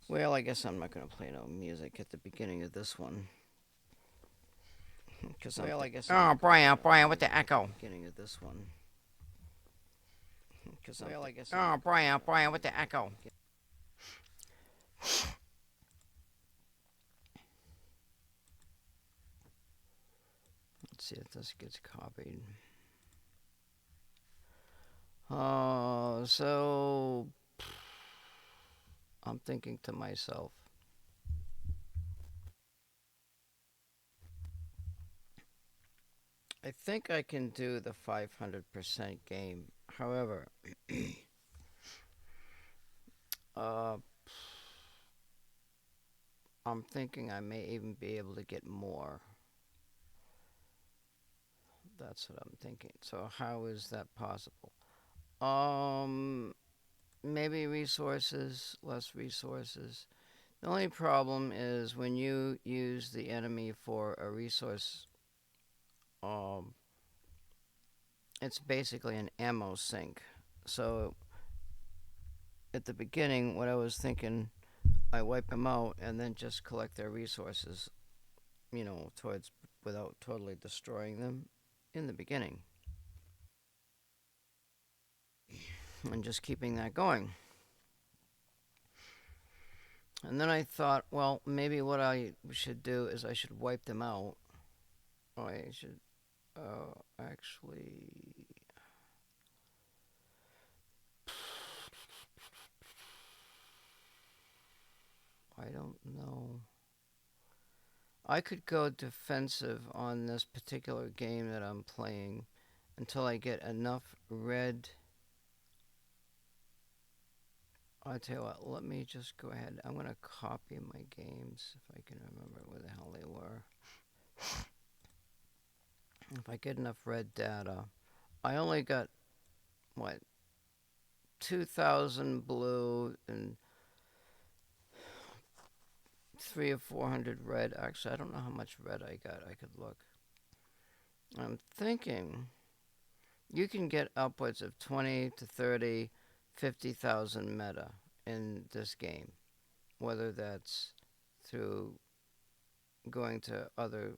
Well, I guess I'm not going to play no music at the beginning of this one. Cause well, I guess Oh, Brian, with the echo. Beginning of this one. Cause well, I guess Oh, Brian, with the echo. Let's see if this gets copied. So I'm thinking to myself, I think I can do the 500% game. However, uh, I'm thinking I may even be able to get more. That's what I'm thinking. So how is that possible? Um, Maybe resources, less resources. The only problem is when you use the enemy for a resource, um, it's basically an ammo sink. So at the beginning, what I was thinking, I wipe them out and then just collect their resources, towards without totally destroying them in the beginning, and just keeping that going. And then I thought, well, maybe what I should do is I should wipe them out. I should actually. I don't know. I could go defensive on this particular game that I'm playing until I get enough red. I'll tell you what, let me just go ahead. I'm going to copy my games if I can remember where the hell they were. If I get enough red data, I only got, what, 2,000 blue and 3 or 400 red. Actually, I don't know how much red I got. I could look. I'm thinking you can get upwards of 20 to 30, 50,000 meta in this game, whether that's through going to other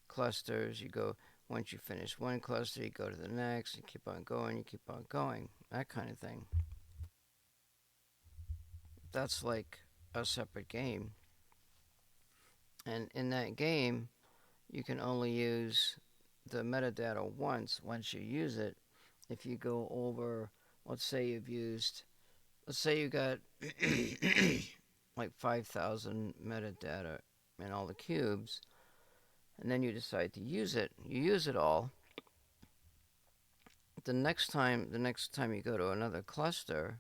clusters. You go, once you finish one cluster, you go to the next, you keep on going, that kind of thing. That's like a separate game. And in that game, you can only use the metadata once you use it. If you go over, let's say let's say you got like 5,000 metadata in all the cubes, and then you decide to use it. You use it all. The next time you go to another cluster,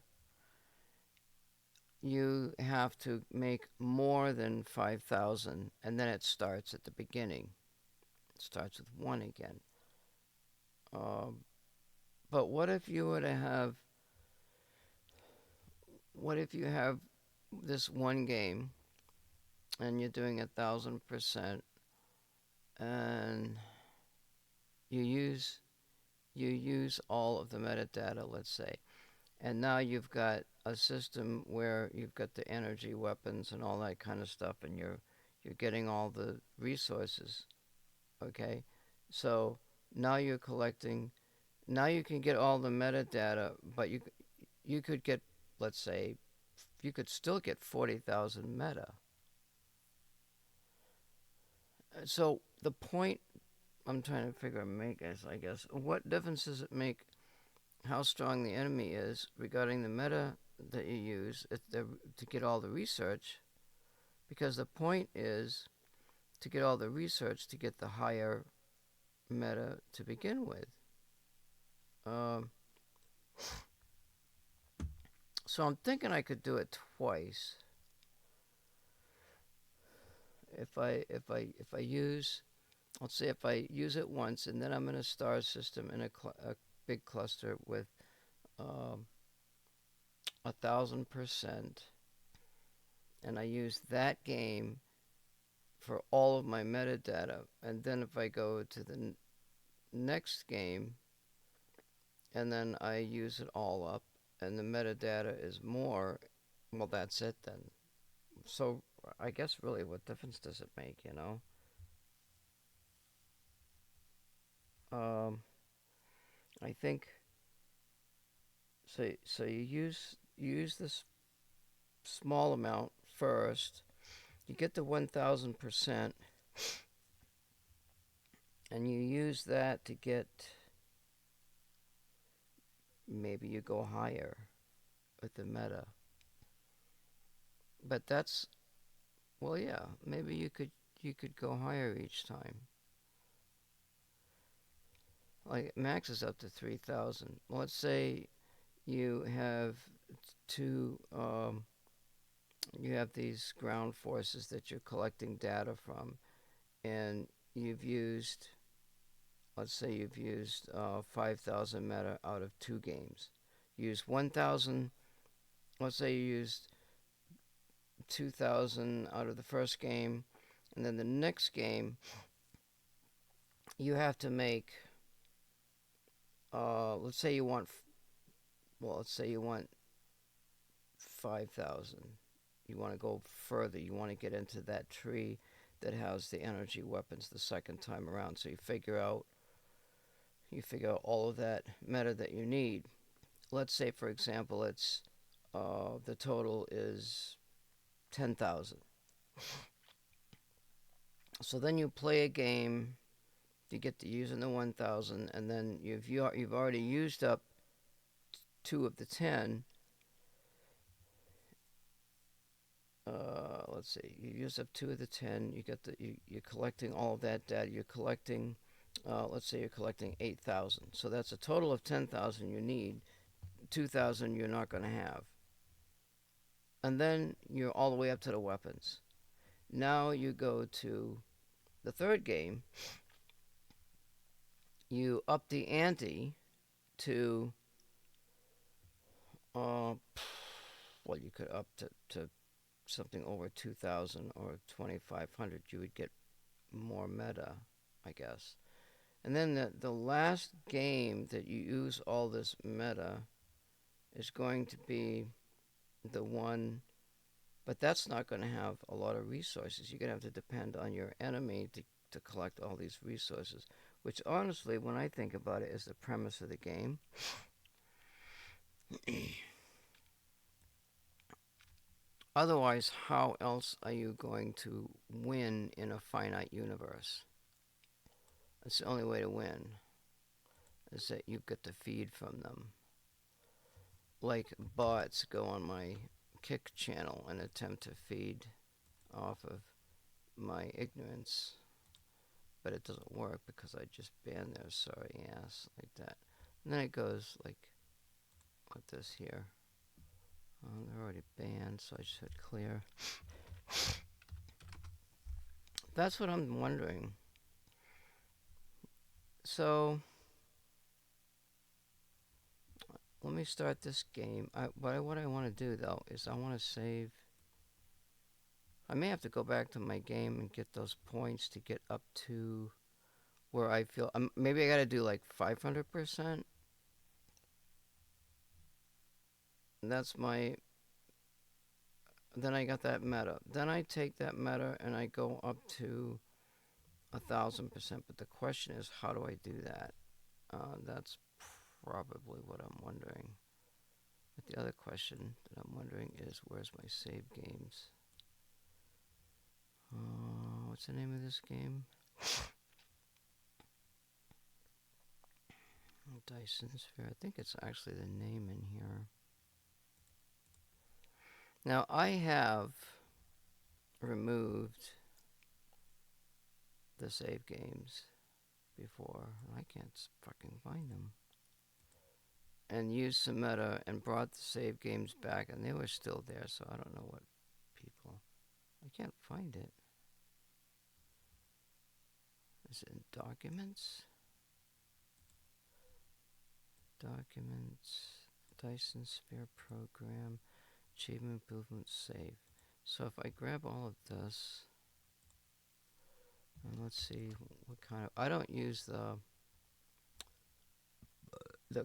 you have to make more than 5,000, and then it starts at the beginning. It starts with one again. Um, but what if you were to have? What if you have this one game, and you're doing 1,000%, and you use you use all of the metadata, let's say, and now you've got a system where you've got the energy weapons and all that kind of stuff, and you're getting all the resources. Okay, so now you're collecting. Now you can get all the metadata, but you could get, let's say, you could still get 40,000 meta. So the point I'm trying to figure out make is, I guess, what difference does it make how strong the enemy is regarding the meta that you use to get all the research? Because the point is to get all the research to get the higher meta to begin with. Um, so I'm thinking I could do it twice. If I use, let's say if I use it once and then I'm in a star system in a big cluster with um, 1,000%, and I use that game for all of my metadata, and then if I go to the next game and then I use it all up and the metadata is more, well, that's it then. So I guess really, what difference does it make? Um, I think so. So you use this small amount first. You get to 1,000%, and you use that to get. Maybe you go higher with the meta, but that's well, yeah. Maybe you could go higher each time. Like max is up to 3,000. Let's say you have two. You have these ground forces that you're collecting data from, and you've used. Let's say you've used 5,000 meta out of two games. Use 1,000. Let's say you used 2,000 out of the first game, and then the next game you have to make. Let's say you want. Well, let's say you want 5,000. You want to go further. You want to get into that tree that has the energy weapons the second time around. So you figure out all of that meta that you need. Let's say, for example, it's the total is 10,000. So then you play a game. You get to using the 1,000, and then you've already used up two of the 10. Let's see. You use up two of the 10. You're collecting all of that data. You're collecting. Let's say you're collecting 8,000. So that's a total of 10,000 you need. 2,000 you're not going to have. And then you're all the way up to the weapons. Now you go to the third game. You up the ante to. Uh, well, you could up to something over 2,000 or 2,500. You would get more meta, I guess. And then the last game that you use all this meta is going to be the one, but that's not going to have a lot of resources. You're going to have to depend on your enemy to collect all these resources, which honestly, when I think about it, is the premise of the game. Otherwise, how else are you going to win in a finite universe? That's the only way to win, is that you get to feed from them. Like bots go on my Kick channel and attempt to feed off of my ignorance, but it doesn't work because I just ban their sorry ass like that. And then it goes like this here. They're already banned, so I just hit clear. That's what I'm wondering. So let me start this game. What I want to do though is I want to save. I may have to go back to my game and get those points to get up to where I feel. Maybe I got to do like 500%. That's my. Then I got that meta. Then I take that meta and I go up to 1,000%. But the question is, how do I do that? That's probably what I'm wondering. But the other question that I'm wondering is, where's my save games? What's the name of this game? Dyson Sphere. I think it's actually the name in here. Now I have removed the save games before. I can't fucking find them. And used some meta and brought the save games back, and they were still there, so I don't know what people. I can't find it. Is it in documents? Documents. Dyson Sphere program. Achievement movement save. So if I grab all of this, and let's see what kind of. I don't use the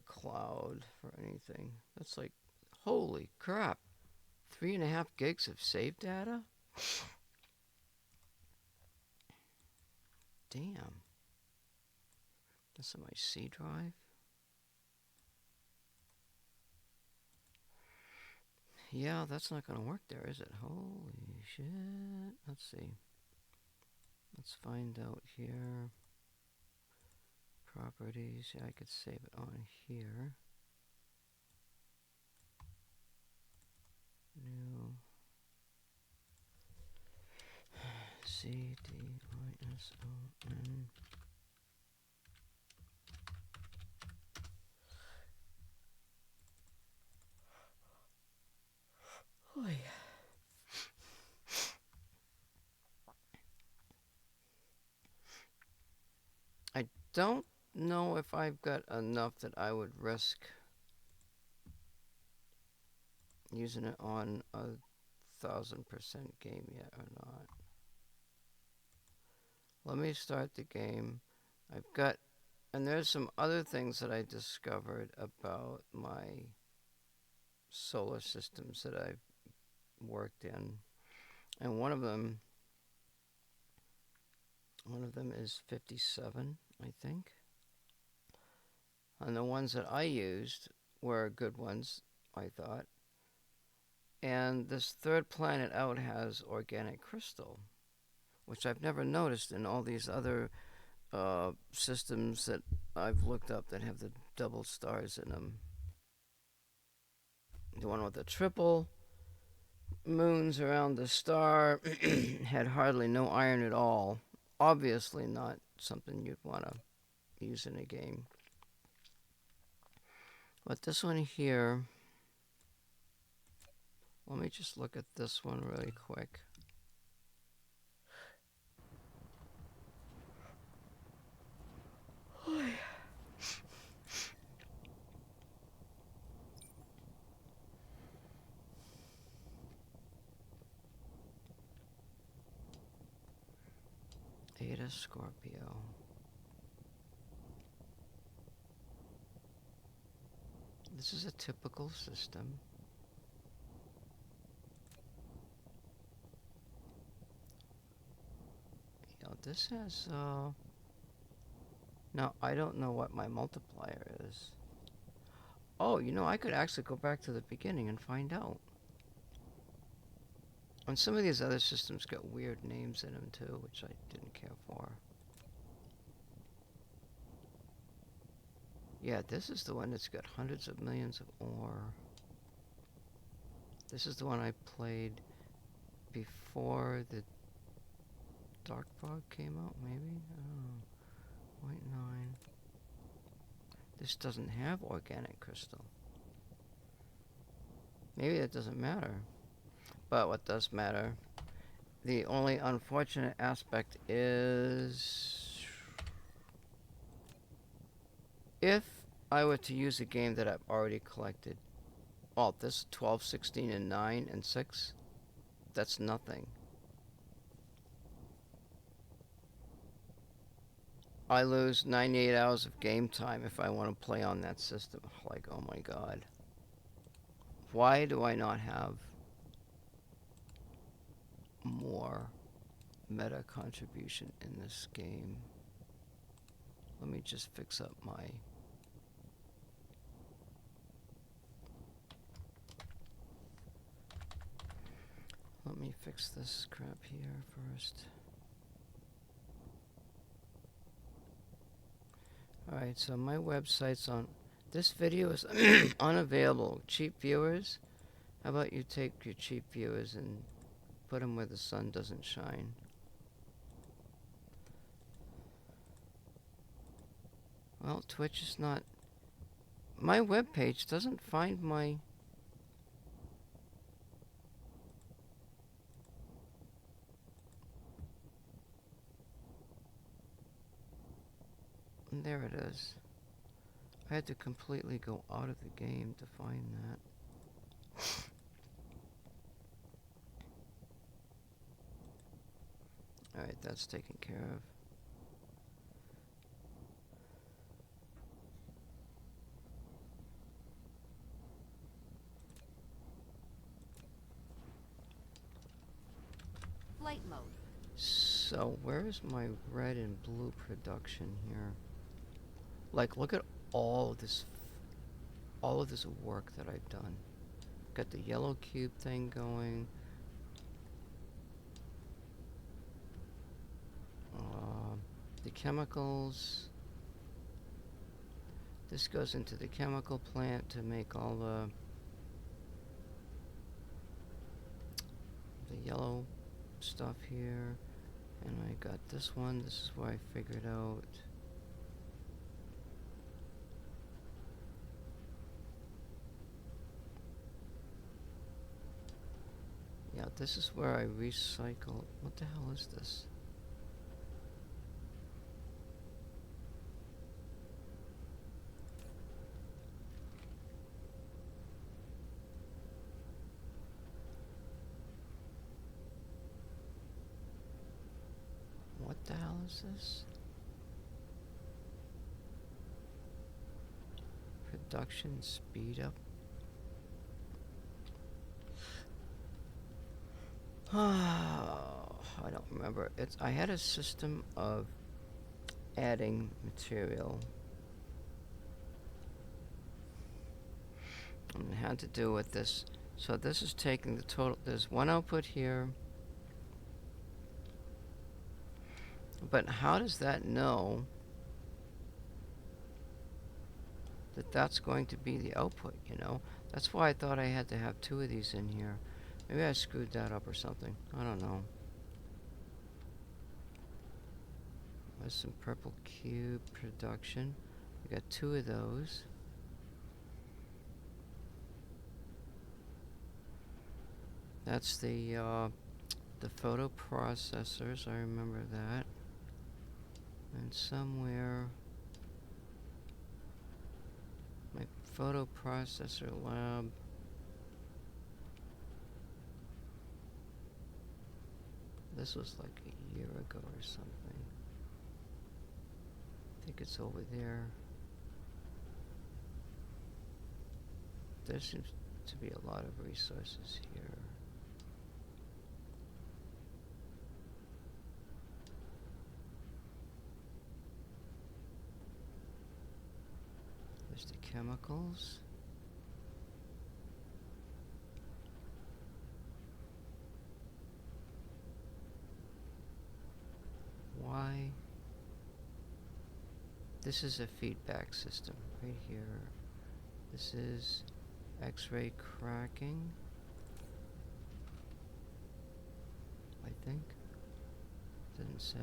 cloud for anything. That's like, holy crap, 3.5 gigs of save data? Damn. That's on my C drive. Yeah, that's not going to work there, is it? Holy shit. Let's see. Let's find out here. Properties. Yeah, I could save it on here. New. CDYSON. Oh, yeah. I don't know if I've got enough that I would risk using it on a 1000% game yet or not. Let me start the game. I've got, and there's some other things that I discovered about my solar systems that I've worked in, and one of them is 57, I think. And the ones that I used were good ones, I thought. And this third planet out has organic crystal, which I've never noticed in all these other systems that I've looked up that have the double stars in them. The one with the triple moons around the star had hardly no iron at all. Obviously, not something you'd want to use in a game. But this one here, let me just look at this one really quick. Eta Scorpio. This is a typical system. You know, this has, now I don't know what my multiplier is. Oh, you know, I could actually go back to the beginning and find out. And some of these other systems got weird names in them too, which I didn't care for. Yeah, this is the one that's got hundreds of millions of ore. This is the one I played before the Dark Fog came out, maybe? I don't know. 0.9. This doesn't have organic crystal. Maybe it doesn't matter. But what does matter, the only unfortunate aspect is if I were to use a game that I've already collected, well, this 12, 16, and 9, and 6, that's nothing. I lose 98 hours of game time if I want to play on that system. Like, oh my god. Why do I not have more meta contribution in this game? Let me just fix up my... Let me fix this crap here first. Alright, so my website's on... This video is unavailable. Cheap viewers? How about you take your cheap viewers and put them where the sun doesn't shine? Well, Twitch is not... My webpage doesn't find my... There it is. I had to completely go out of the game to find that. Alright, that's taken care of. flight mode. So where is my red and blue production here? Like, look at all of this, all of this work that I've done. Got the yellow cube thing going. The chemicals. This goes into the chemical plant to make all the yellow stuff here. And I got this one. This is where I figured out yeah, this is where I recycle. What the hell is this? What the hell is this? Production speed up. I don't remember. I had a system of adding material. And it had to do with this. So this is taking the total. There's one output here. But how does that know that that's going to be the output, you know? That's why I thought I had to have two of these in here. Maybe I screwed that up or something. I don't know. There's some purple cube production. We got two of those. That's the photo processors. I remember that. And somewhere my photo processor lab. This was like a year ago or something. I think it's over there. There seems to be a lot of resources here. There's the chemicals. Why? This is a feedback system right here. This is X-ray cracking, I think. Didn't say.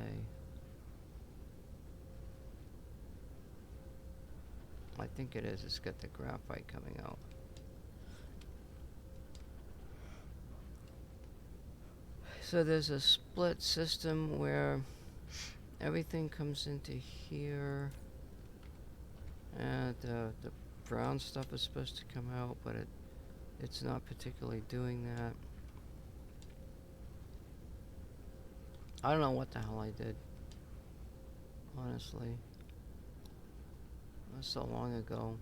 I think it is. It's got the graphite coming out. So there's a split system where everything comes into here, and the brown stuff is supposed to come out, but it's not particularly doing that. I don't know what the hell I did, honestly. That was so long ago.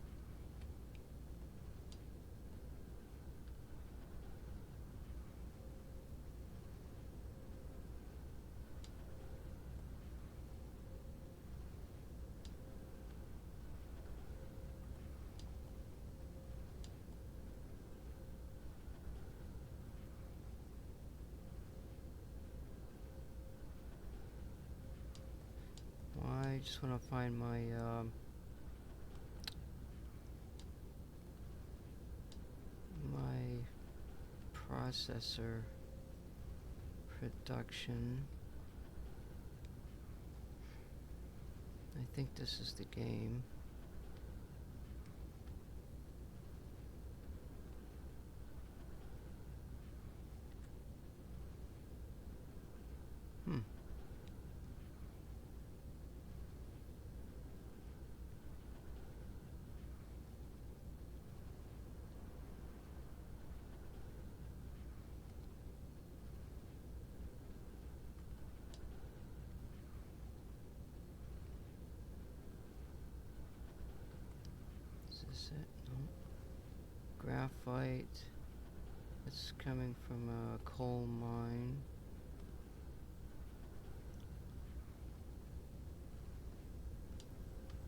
I just want to find my processor production. I think this is the game. Is this it? No. Graphite. It's coming from a coal mine.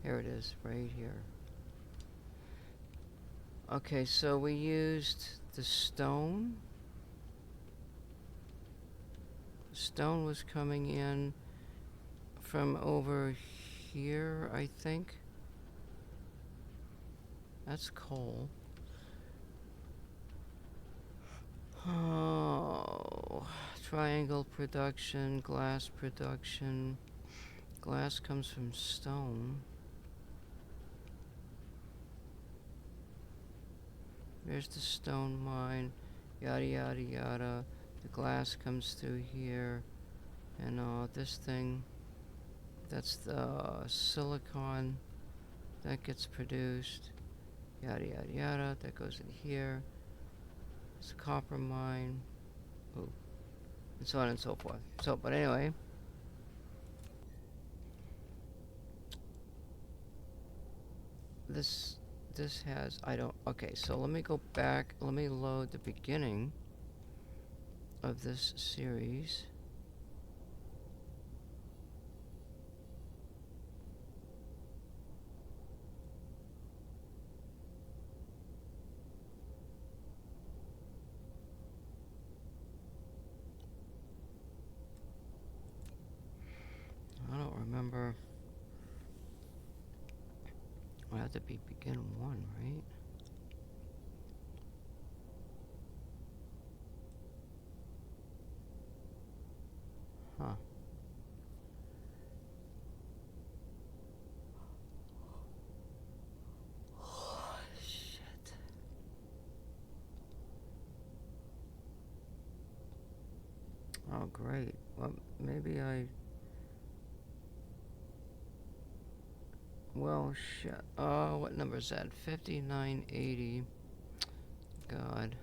Here it is, right here. Okay, so we used the stone. Stone was coming in from over here, I think. That's coal. Oh, triangle production, glass production. Glass comes from stone. There's the stone mine, yada yada yada. The glass comes through here, and this thing, that's the silicon that gets produced, yada yada yada. That goes in here. It's a copper mine, ooh, and so on and so forth. So, but anyway, this has, I don't, okay, so let me go back, let me load the beginning of this series. I don't remember. It had to be begin 1, right? Huh. Shit. Oh, great. Well, maybe well, shit. Oh, what number is that? 5980. God.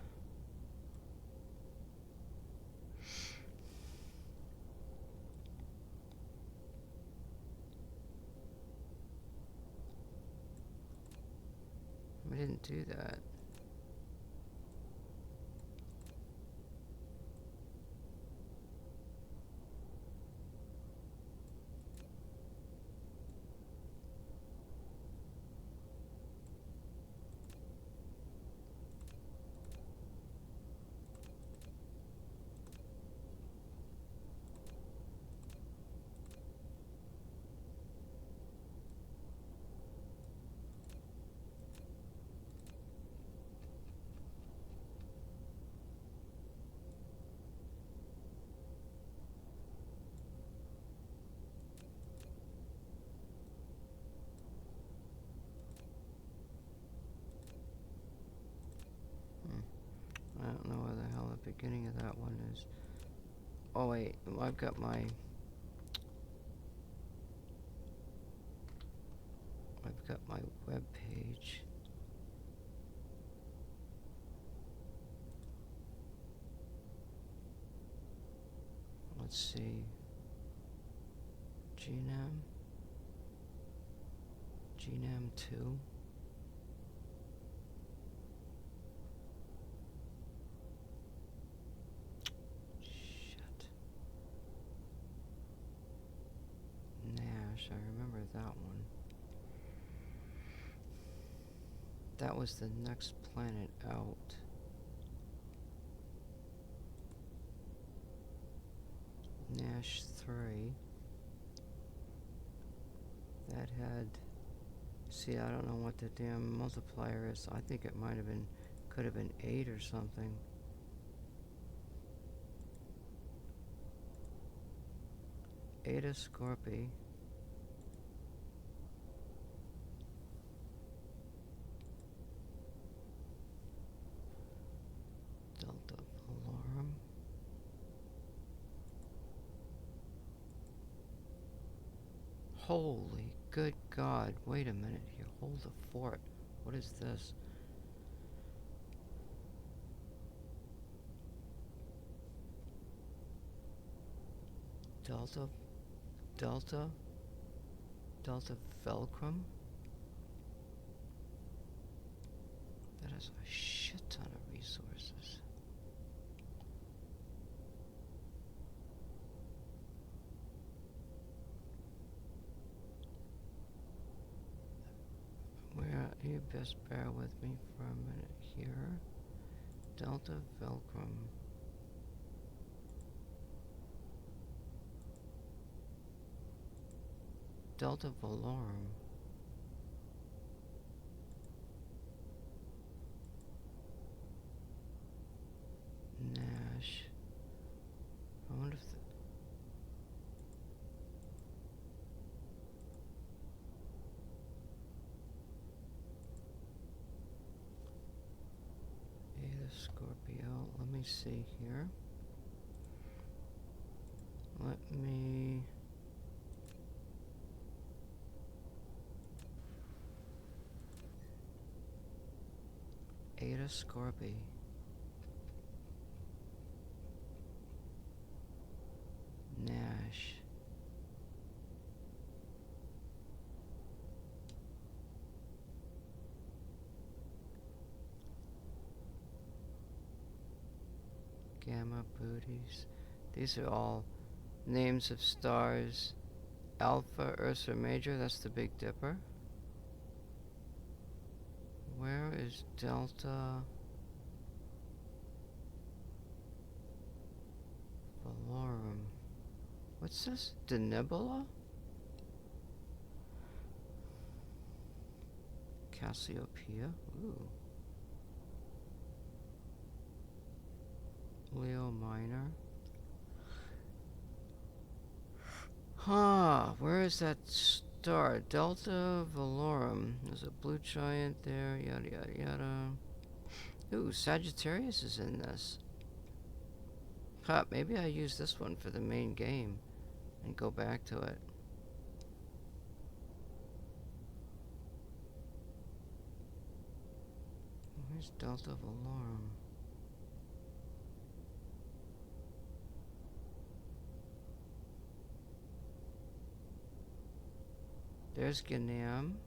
We didn't do that. I don't know where the hell the beginning of that one is. Oh, wait. I've got my web page. Let's see. GNAM 2. Shit. Nash, I remember that one. That was the next planet out. Nash 3. That had, see, I don't know what the damn multiplier is. I think it might have been, could have been 8 or something. Eta Scorpii. Delta Polarum. Holy good God. Wait a minute here. Hold the fort. What is this? Delta Velcrum? That is a shit ton of resources. You best bear with me for a minute here. Delta Velcrum. Delta Valorum. Nash. I wonder if Beta Scorpio. Let me see here. Let me. Eta Scorpio. Nash. Gamma Booties. These are all names of stars. Alpha Ursa Major, that's the Big Dipper. Where is Delta Valorum? What's this? Denebula? Cassiopeia? Ooh. Leo Minor. Huh, where is that star? Delta Valorum. There's a blue giant there, yada yada yada. Ooh, Sagittarius is in this. Huh, maybe I use this one for the main game and go back to it. Where's Delta Valorum? There's Ganeum.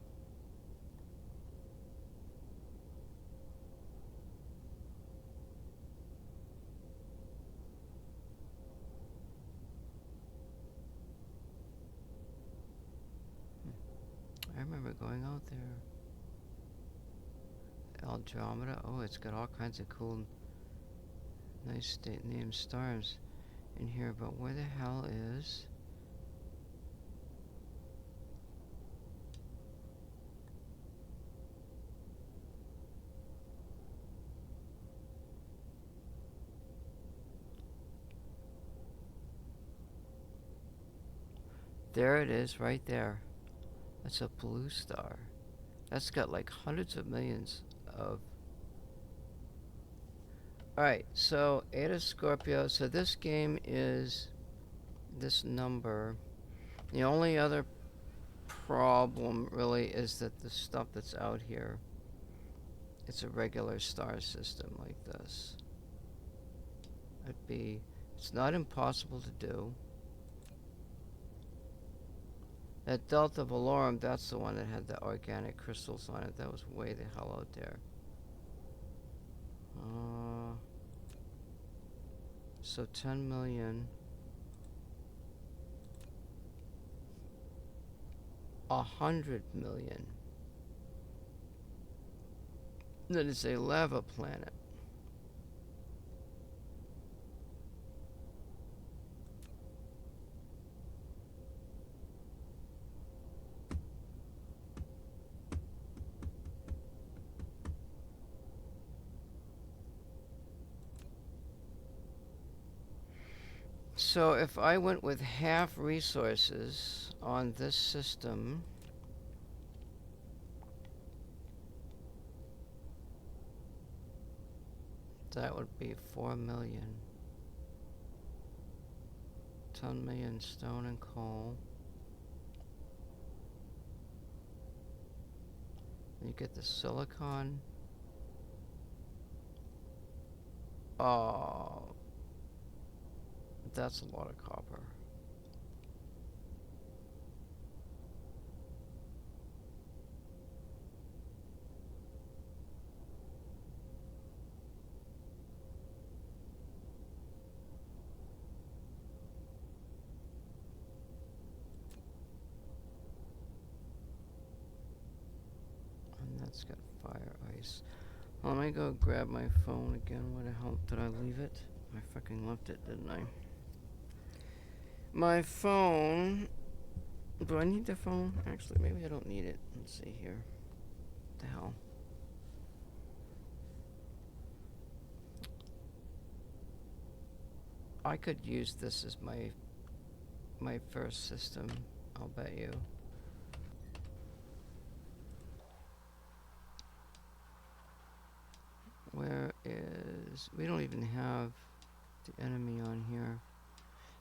I remember going out there. Andromeda. Oh, it's got all kinds of cool, nice named stars in here, but where the hell is... There it is, right there. That's a blue star. That's got like hundreds of millions of... Alright, so Eta Scorpio. So this game is this number. The only other problem really is that the stuff that's out here, it's a regular star system like this. It's not impossible to do. That Delta Valorum, that's the one that had the organic crystals on it. That was way the hell out there. So 10 million. 100 million. Then it's a lava planet. So if I went with half resources on this system, that would be 4 million. 10 million stone and coal. You get the silicon. Oh, that's a lot of copper. It's got fire, ice. Well, let me go grab my phone again. Where the hell did I leave it? I fucking left it, didn't I? My phone. Do I need the phone? Actually, maybe I don't need it. Let's see here. What the hell? I could use this as my first system, I'll bet you. Where is... We don't even have the enemy on here.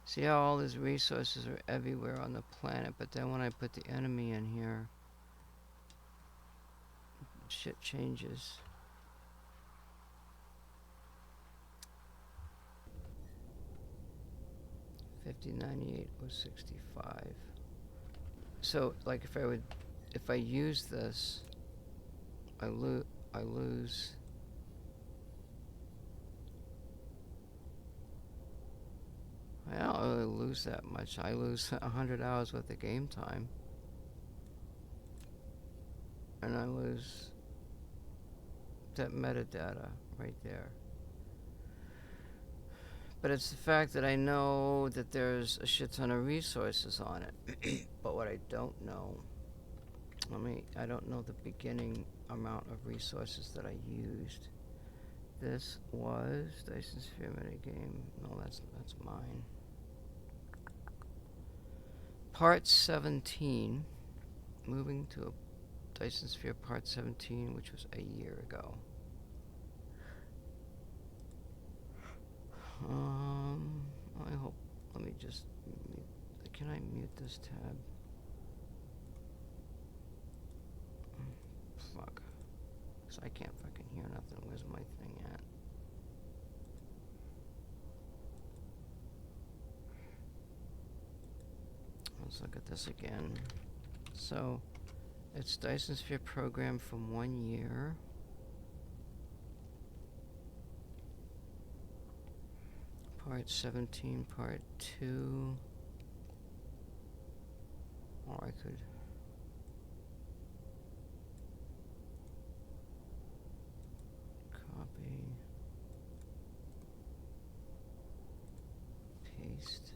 See how all these resources are everywhere on the planet, but then when I put the enemy in here, shit changes. $50.98 was 65. So, like, if I use this, I lose. I don't really lose that much. I lose 100 hours worth of game time. And I lose that metadata right there. But it's the fact that I know that there's a shit ton of resources on it. But what I don't know, I don't know the beginning amount of resources that I used. This was Dyson Sphere minigame. No, that's mine. Part 17. Moving to a Dyson Sphere Part 17, which was a year ago. I hope. Let me just. Can I mute this tab? Fuck. Because I can't fucking hear nothing. Where's my thing at? Let's look at this again. So, it's Dyson Sphere program from 1 year. Part 17, part 2. Or I could... copy. Paste.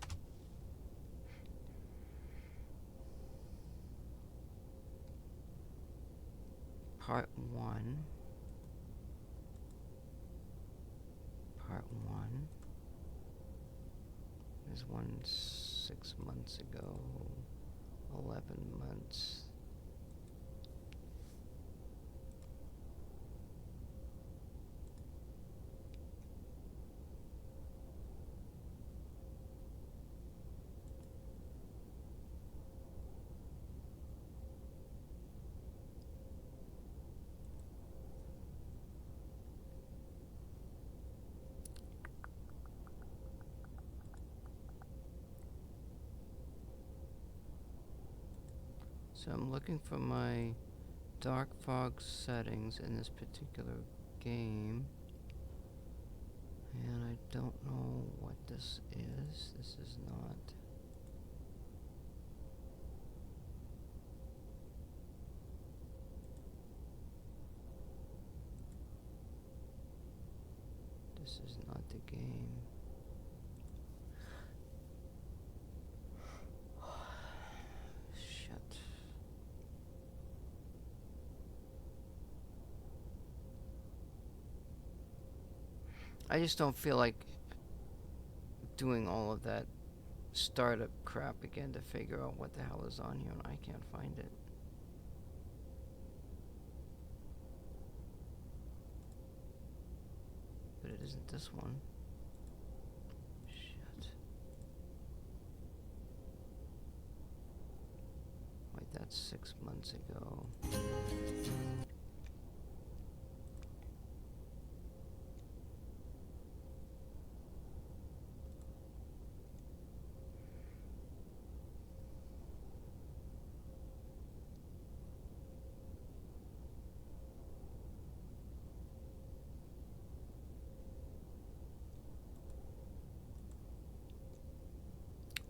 Part 1. Part 1. There's one 6 months ago. 11 months. So I'm looking for my dark fog settings in this particular game. And I don't know what this is. This is not... This is not the game. Shit. I just don't feel like doing all of that startup crap again to figure out what the hell is on here, and I can't find it. But it isn't this one. Shit. Wait, that's 6 months ago.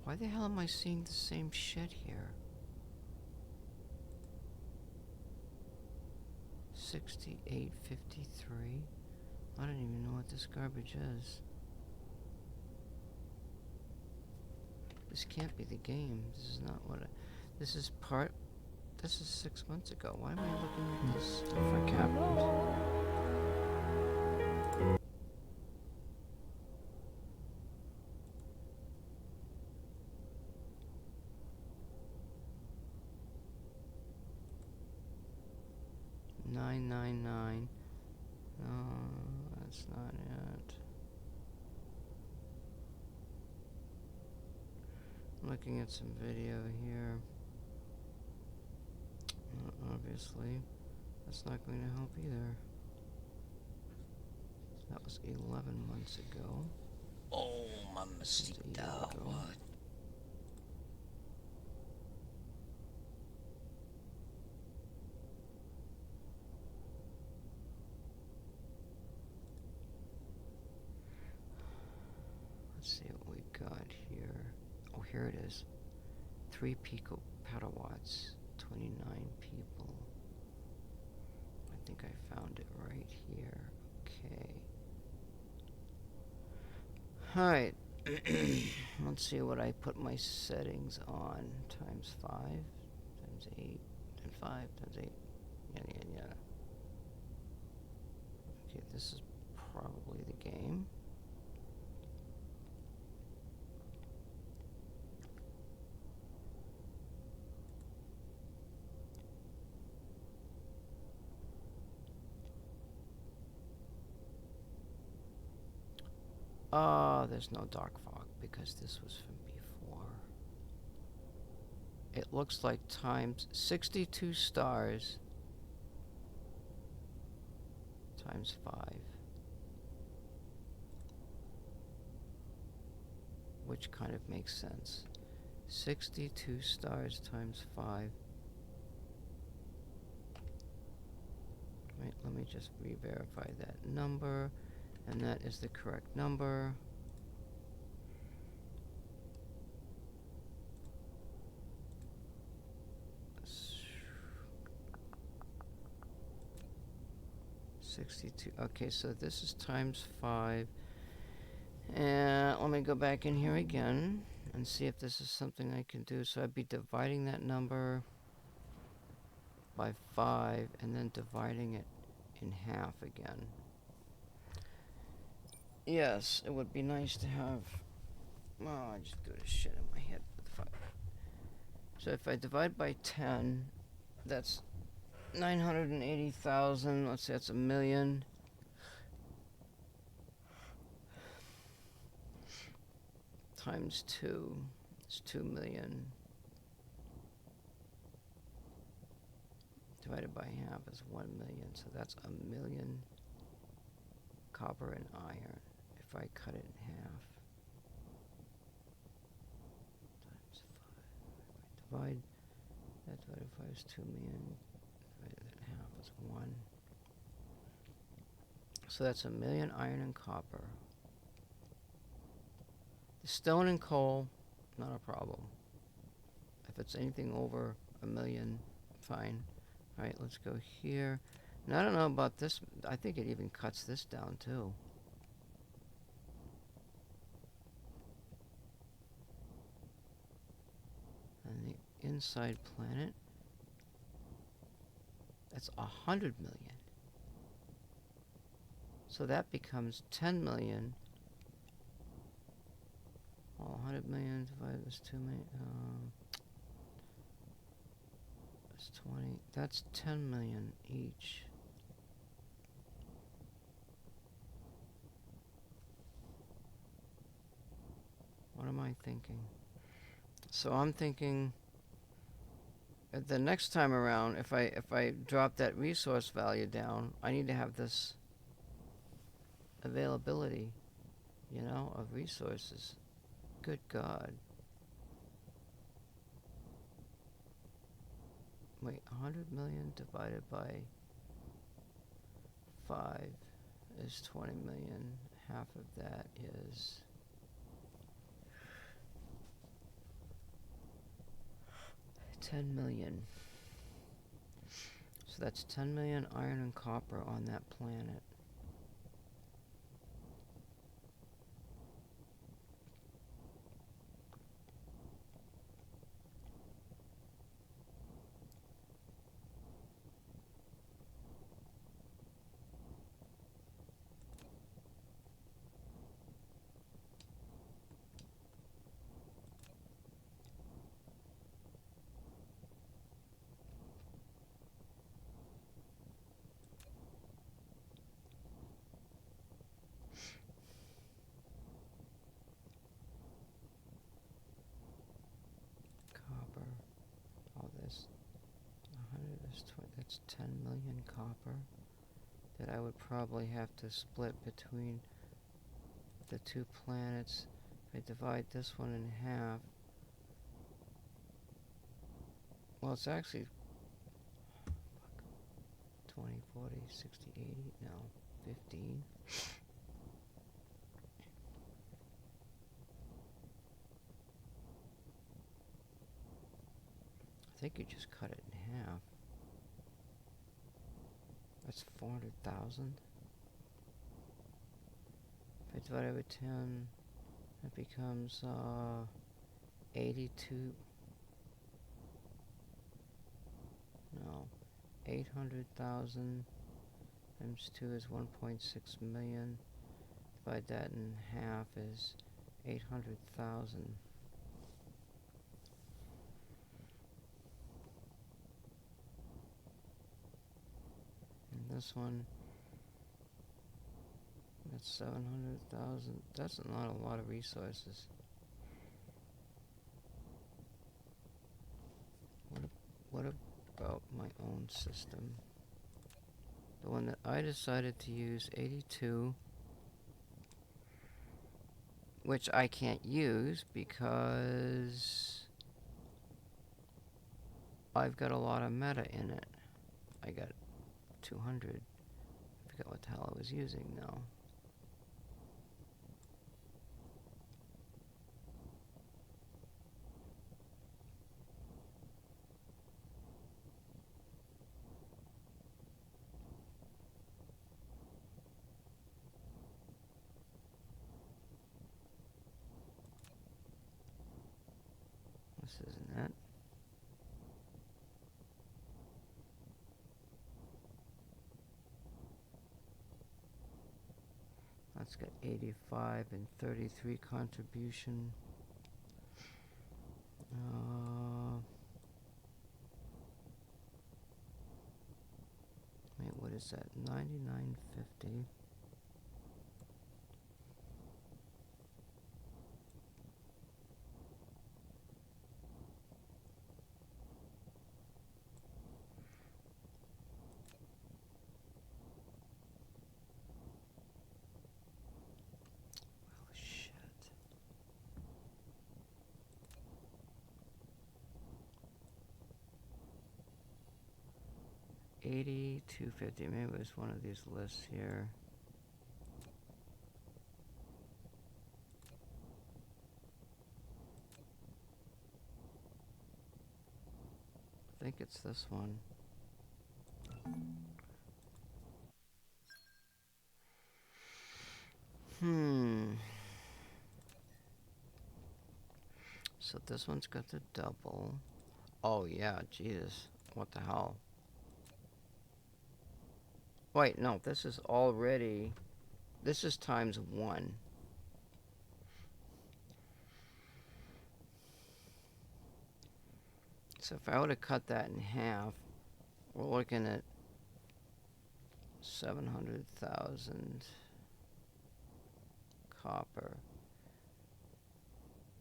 Why the hell am I seeing the same shit here? 6853. I don't even know what this garbage is. This can't be the game. This is not what this is part. This is 6 months ago. Why am I looking at this for captains? $999. No, that's not it. I'm looking at some video here. Obviously, that's not going to help either. That was 11 months ago. Oh, mamacita, what? Let's see what we got here. Oh, here it is. 3 picopetawatts, 29 people. I think I found it right here. Okay. Alright. Let's see what I put my settings on. Times 5, times 8, and 5, times 8. Yeah. Okay, this is probably the game. There's no dark fog because this was from before. It looks like times 62 stars times 5. Which kind of makes sense. 62 stars times 5. Wait, let me just re-verify that number. And that is the correct number. $62. Okay, so this is times 5. And let me go back in here again and see if this is something I can do. So I'd be dividing that number by 5 and then dividing it in half again. Yes, it would be nice to have. Oh, I just do this shit in my head with 5. So if I divide by 10, that's 980,000. Let's say that's a million. Times 2 is 2 million. Divided by half is 1 million. So that's a million copper and iron. If I cut it in half. Times 5. If I divide that divided by 5 is 2 million. Divided in half is 1. So that's a million iron and copper. The stone and coal, not a problem. If it's anything over a million, fine. Alright, let's go here. And I don't know about this. I think it even cuts this down too. And the inside planet, that's 100 million. So that becomes 10 million. Well, 100 million divided by 2 million. That's 20. That's 10 million each. What am I thinking? So I'm thinking the next time around, if I drop that resource value down, I need to have this availability, you know, of resources. Good God. Wait, 100 million divided by 5 is 20 million. Half of that is 10 million. So that's 10 million iron and copper on that planet. Copper. All this. 100 is 20. That's 10 million copper that I would probably have to split between the two planets. If I divide this one in half. Well, it's actually 20, 40, 60, 80. No, 15. I think you just cut it in half. That's 400,000. If I divide it by 10, that becomes 82. No, 800,000 times 2 is 1.6 million. Divide that in half is 800,000. And this one, that's 700,000. That's not a lot of resources. What about my own system? The one that I decided to use, 82, which I can't use because I've got a lot of meta in it. I got 200. I forgot what the hell I was using now. This isn't it. That's got 85 and 33 contribution. Wait, what is that? 99.50. Well, shit. 82.50. Maybe it was one of these lists here. I think it's this one. So this one's got the double. Oh yeah, Jesus. What the hell? Wait, no, this is already... This is times 1. So if I were to cut that in half, we're looking at 700,000 copper.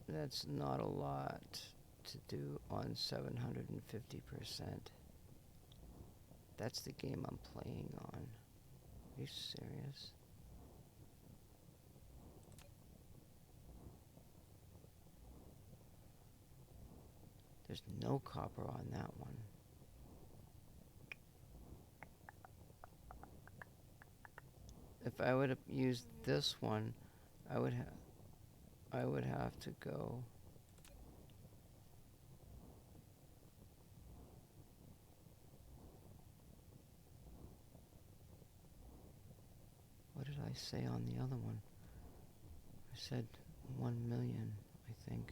That's not a lot to do on 750%. That's the game I'm playing on. Are you serious? There's no copper on that one. If I would have used this one, I would have to go. What did I say on the other one? I said 1 million, I think.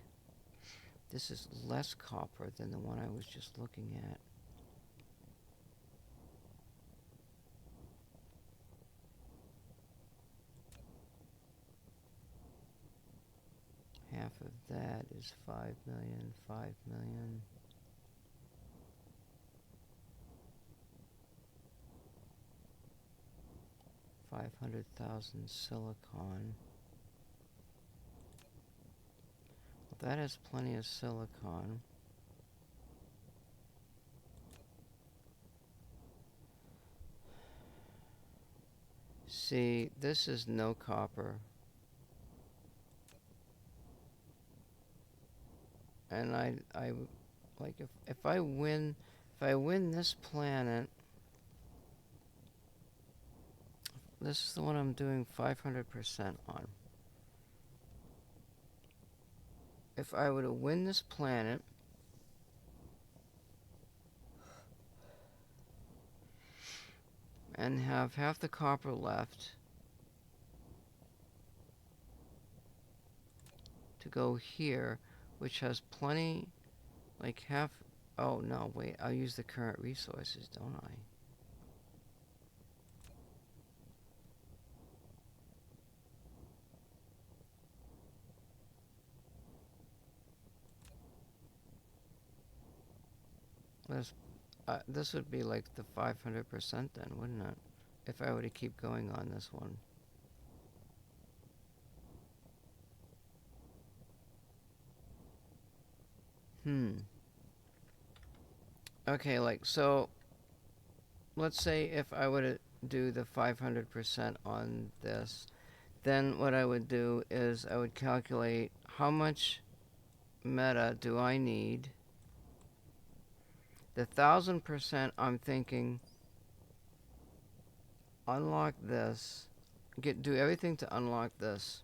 This is less copper than the one I was just looking at. Half of that is 5 million, 5 million. 500,000 silicon. Well, that has plenty of silicon. See, this is no copper. And I like if I win this planet, this is the one I'm doing 500% on. If I were to win this planet, and have half the copper left to go here, which has plenty, like half. Oh no, wait, I'll use the current resources, don't I? This would be like the 500% then, wouldn't it? If I were to keep going on this one. Okay, like, so, let's say if I were to do the 500% on this, then what I would do is I would calculate how much meta do I need. The 1,000%, I'm thinking, unlock this, do everything to unlock this.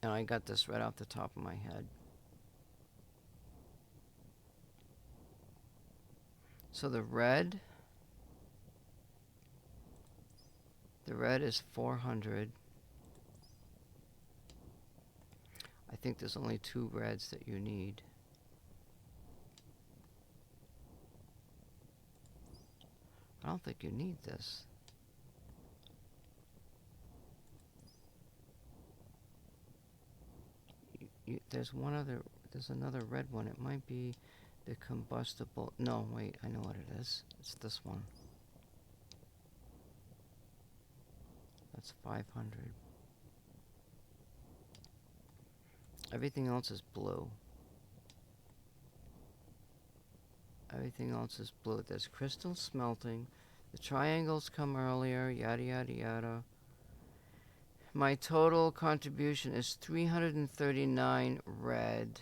And I got this right off the top of my head. So the red is 400. I think there's only 2 reds that you need. I don't think you need this. There's another red one. It might be the combustible. No, wait, I know what it is. It's this one. That's 500. Everything else is blue. Everything else is blue. There's crystal smelting. The triangles come earlier, yada yada yada. My total contribution is 339 red.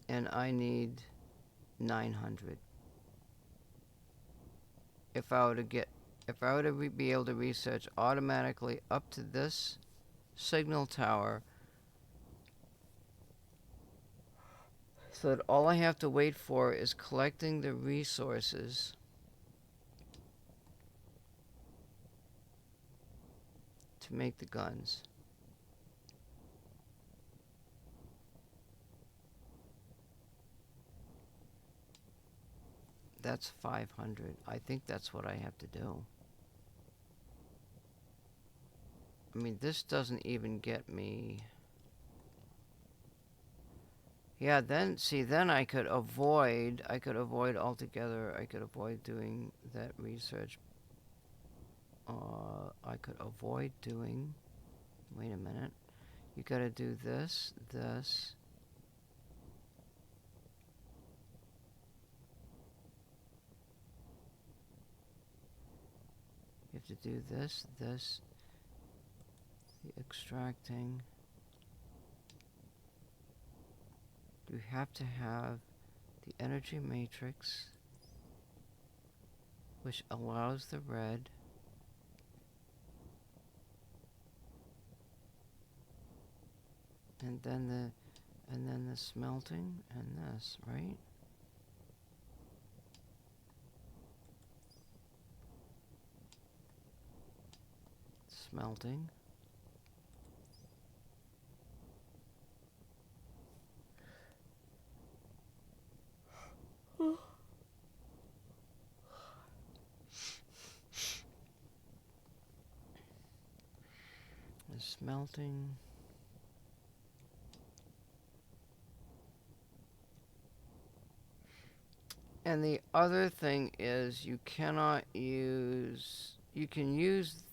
And I need 900. If I were to be able to research automatically up to this signal tower, so that all I have to wait for is collecting the resources to make the guns. That's 500. I think that's what I have to do. I mean, this doesn't even get me. Yeah, then I could avoid altogether. I could avoid doing that research. I could avoid doing. Wait a minute. You gotta do this. You have to do this, the extracting. You have to have the energy matrix, which allows the red. And then the smelting and this, right? smelting. Is smelting. And the other thing is you cannot use, you can use,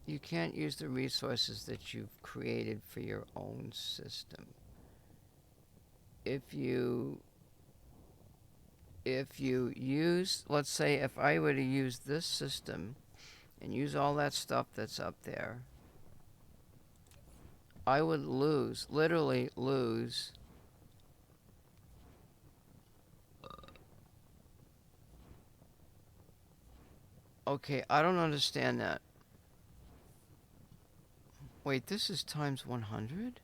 you can't use the resources that you've created for your own system. If you use, let's say if I were to use this system and use all that stuff that's up there, I would lose, literally lose okay, I don't understand that. Wait, this is times 100?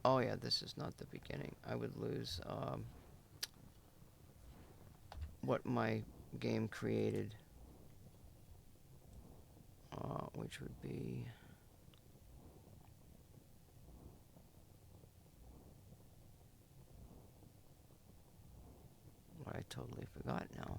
Oh yeah, this is not the beginning. I would lose what my game created, which would be what I totally forgot now.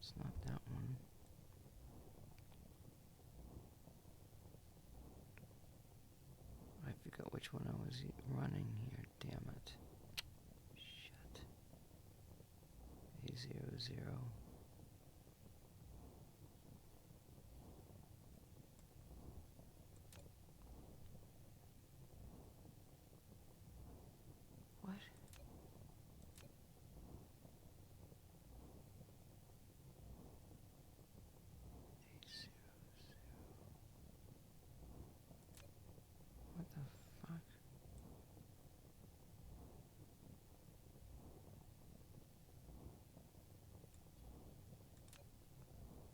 It's not that one. I forgot which one I was running here. Damn it. Shit. A00. What? A00. What the fuck?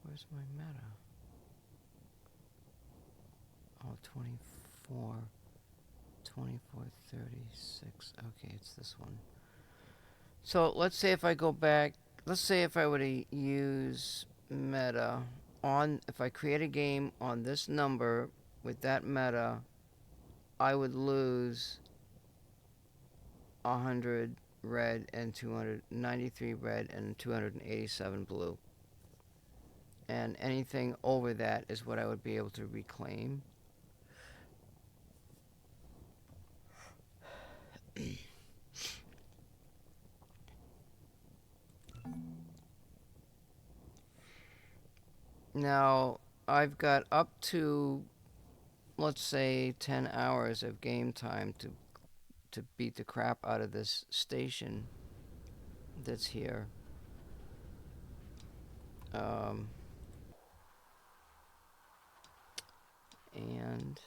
Where's my meta? Oh, 24. 2436. Okay, it's this one. So let's say if I go back, let's say if I were to use meta on, if I create a game on this number with that meta, I would lose 100 red and 293 red and 287 blue. And anything over that is what I would be able to reclaim. Now, I've got up to, let's say, 10 hours of game time to beat the crap out of this station that's here. And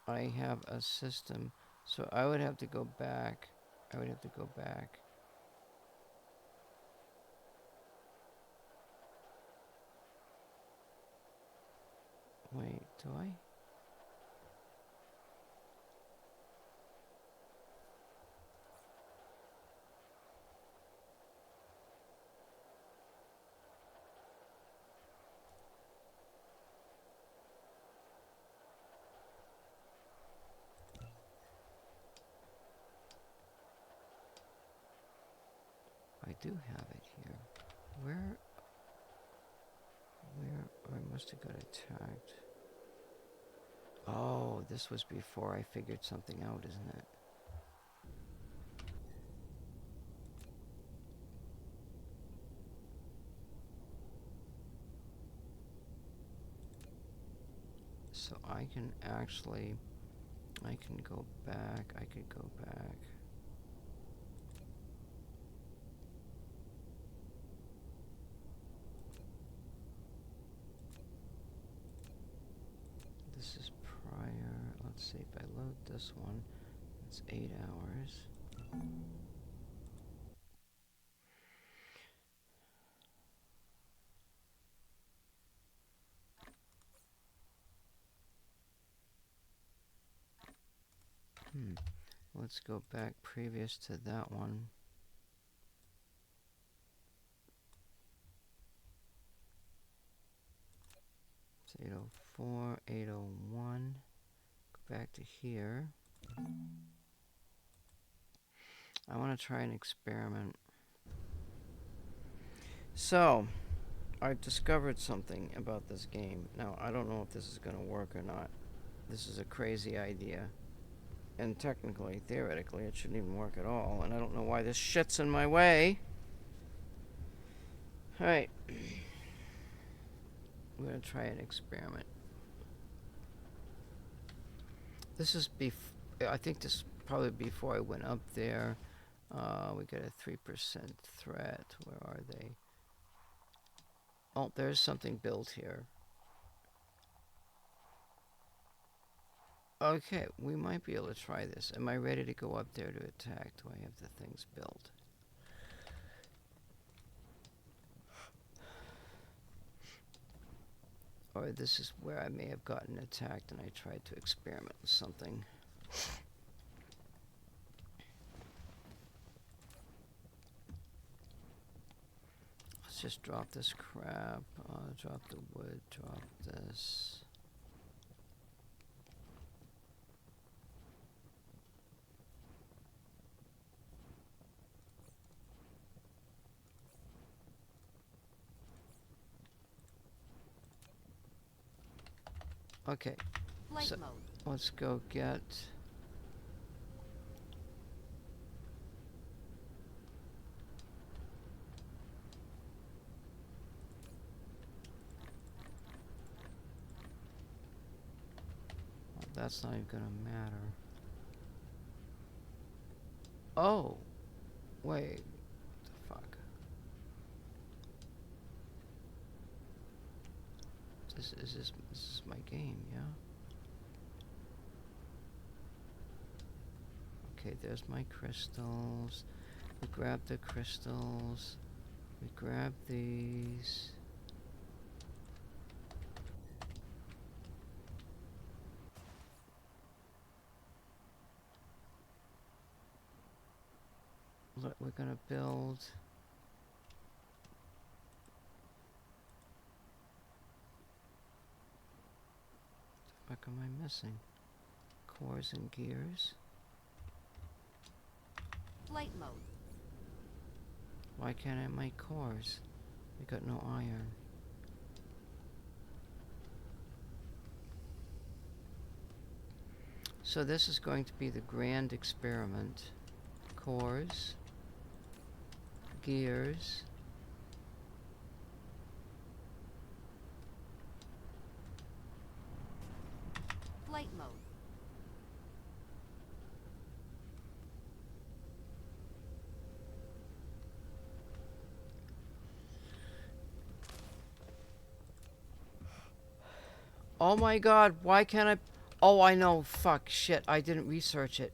I have a system, so I would have to go back. I would have to go back. Wait, do I? I do have it here. Where? I must have got attacked. Oh, this was before I figured something out, isn't it? So I can actually, I can go back, I could go back. This is prior, let's see if I load this one, it's 8 hours. Let's go back previous to that one. It's 804, 801. Go back to here. I want to try an experiment. So, I've discovered something about this game. Now, I don't know if this is going to work or not. This is a crazy idea. And technically, theoretically, it shouldn't even work at all. And I don't know why this shit's in my way. Alright. We're going to try an experiment. This is I think this is probably before I went up there. We got a 3% threat. Where are they? Oh, there's something built here. Okay, we might be able to try this. Am I ready to go up there to attack? Do I have the things built? Or this is where I may have gotten attacked and I tried to experiment with something. Let's just drop this crap. Drop the wood, drop this. Okay, so let's go get... Well, that's not even gonna matter. Oh! Wait. What the fuck? This is my game, yeah? Okay, there's my crystals. We grab the crystals. We grab these. Look, we're gonna build. What the fuck am I missing? Cores and gears. Flight mode. Why can't I make cores? We got no iron. So this is going to be the grand experiment. Cores. Gears. Flight mode. Oh my god, why can't I... Oh, I know. Fuck, shit, I didn't research it.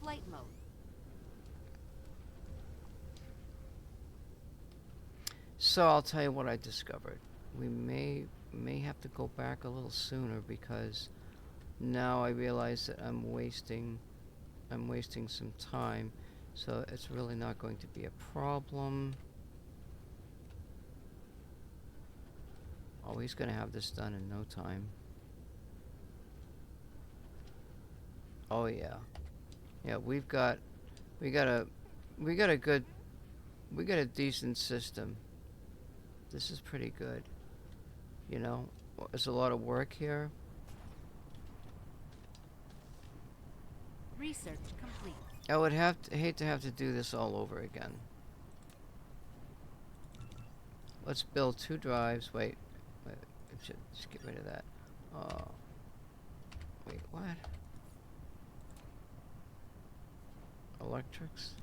Flight mode. So I'll tell you what I discovered. We may have to go back a little sooner because now I realize that I'm wasting some time. So it's really not going to be a problem. Oh, he's gonna have this done in no time. Oh yeah. Yeah, we got a decent system. This is pretty good. You know, there's a lot of work here. Research complete. I would hate to have to do this all over again. Let's build 2 drives. Wait, I should just get rid of that. Wait, what? Electrics?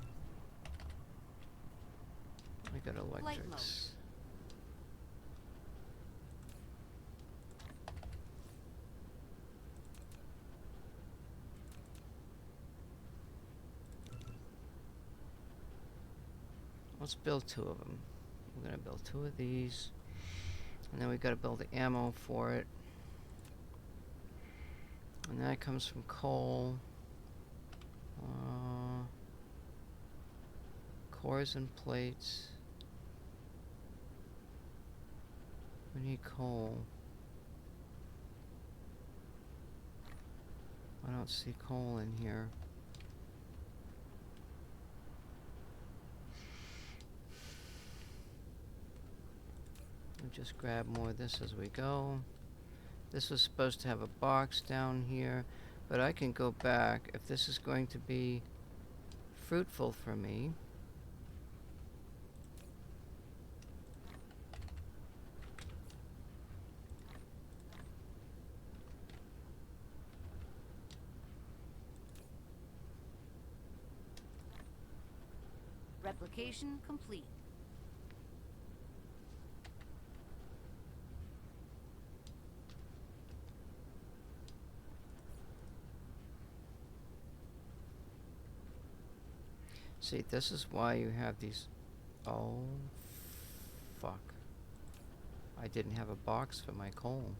I got electrics. Let's build 2 of them. We're gonna build 2 of these. And then we gotta build the ammo for it. And that comes from coal. Cores and plates. We need coal. I don't see coal in here. We'll just grab more of this as we go. This was supposed to have a box down here, but I can go back if this is going to be fruitful for me. Replication complete. See, this is why you have these. Oh, fuck. I didn't have a box for my coal.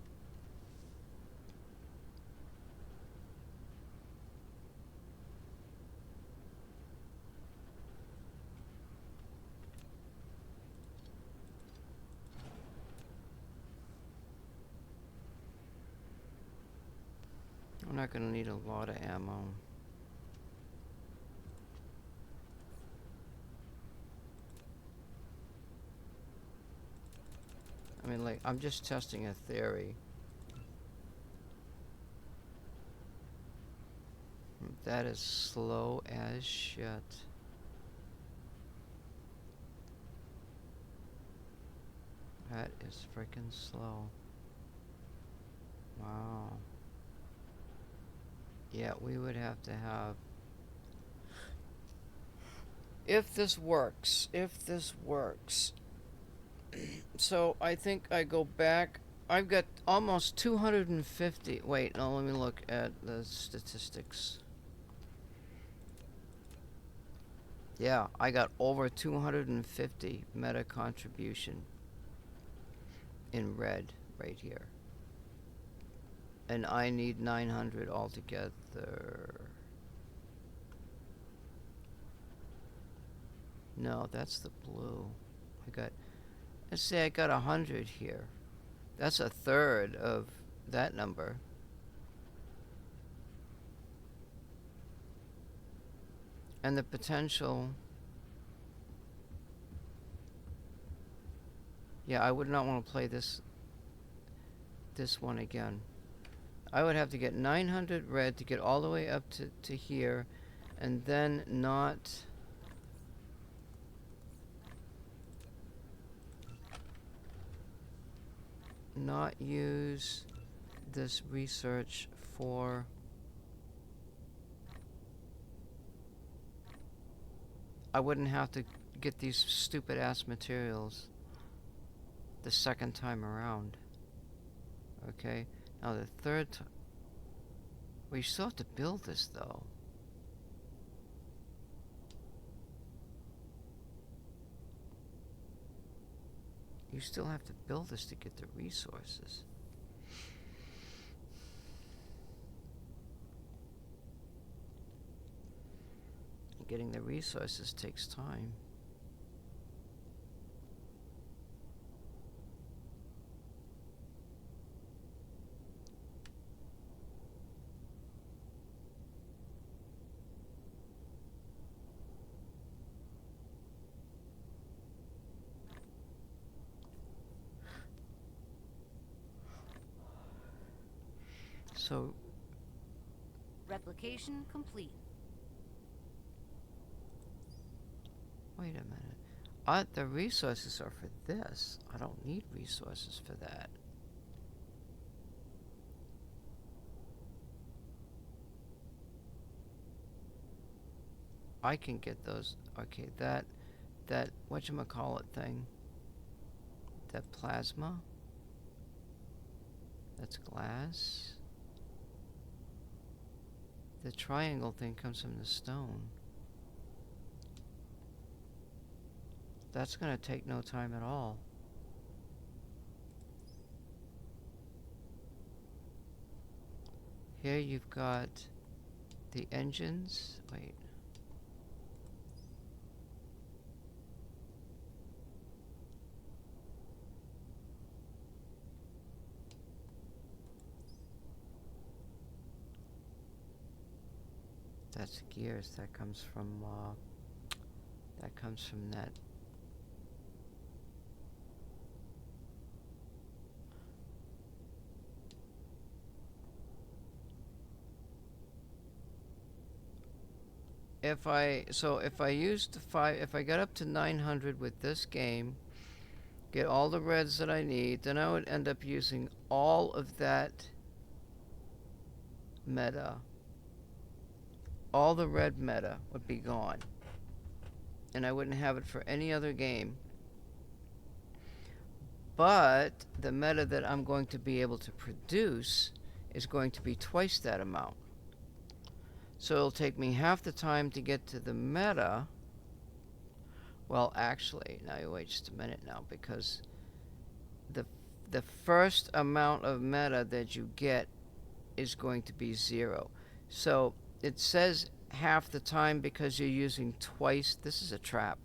I'm not gonna need a lot of ammo. I mean, like, I'm just testing a theory. That is slow as shit. That is freaking slow. Wow. Yeah, we would have to have... If this works. So, I think I go back. I've got almost 250. Wait, no, let me look at the statistics. Yeah, I got over 250 meta contribution in red right here. And I need 900 altogether. No, that's the blue. Let's say I got 100 here. That's a third of that number. And the potential... Yeah, I would not want to play this one again. I would have to get 900 red to get all the way up to here, and then not use this research for... I wouldn't have to get these stupid ass materials the second time around. Okay, now the third time... We still have to build this though. You still have to build this to get the resources. Getting the resources takes time. So, Replication complete. wait a minute. The resources are for this. I don't need resources for that. I can get those. Okay, that whatchamacallit thing. That plasma. That's glass. The triangle thing comes from the stone. That's going to take no time at all. Here you've got the engines. Wait. That's gears. That comes from that. If I get up to 900 with this game, get all the reds that I need, then I would end up using all of that meta. All the red meta would be gone. And I wouldn't have it for any other game. But the meta that I'm going to be able to produce is going to be twice that amount. So it'll take me half the time to get to the meta. Well, actually, now you wait just a minute now, because the first amount of meta that you get is going to be 0. So it says half the time because you're using twice. This is a trap.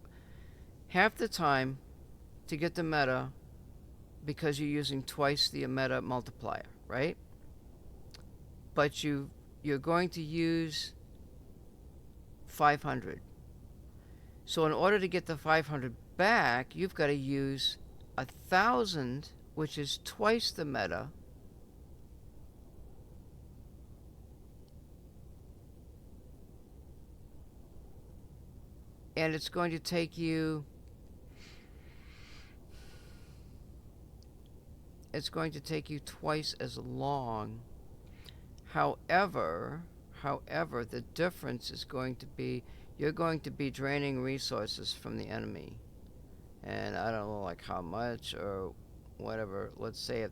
Half the time to get the meta because you're using twice the meta multiplier, right? But you're going to use 500. So in order to get the 500 back, you've got to use 1,000, which is twice the meta. And it's going to take you twice as long. However, the difference is going to be you're going to be draining resources from the enemy. And I don't know like how much or whatever. Let's say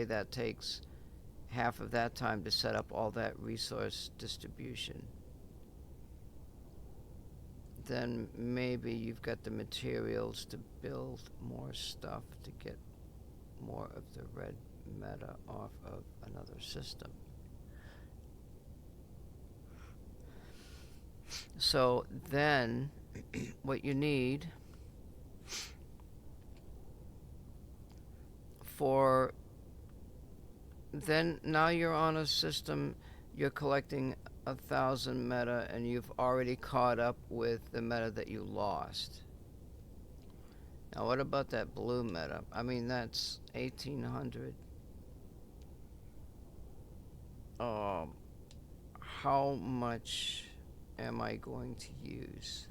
that takes half of that time to set up all that resource distribution. Then maybe you've got the materials to build more stuff to get more of the red meta off of another system. So then what you need now you're on a system, you're collecting 1,000 meta and you've already caught up with the meta that you lost. Now what about that blue meta? I mean, that's 1,800. How much am I going to use?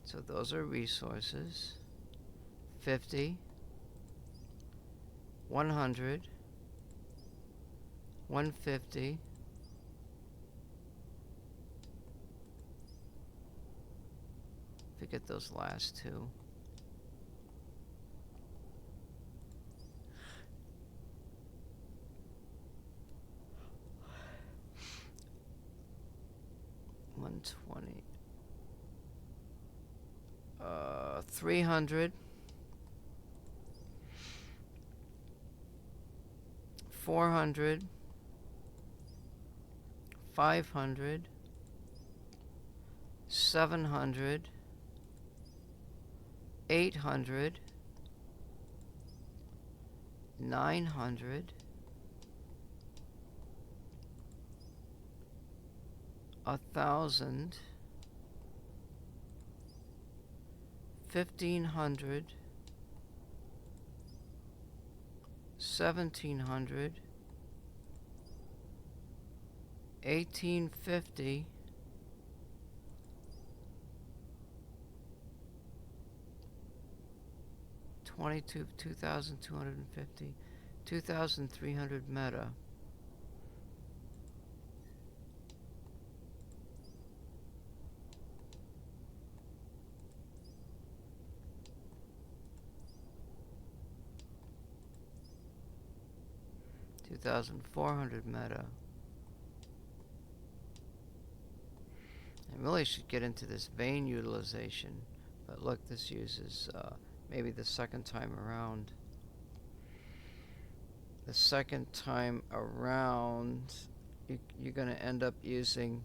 So those are resources. 50, 100, 150, forget those last two. $120. 300. 400. 500. 700. 800. 900. 1,000. 1,500. 1,700. 1,850. 2,250. 2,300 meta. 2,400 meta. I really should get into this vein utilization. But look, this uses maybe the second time around. The second time around, you're going to end up using...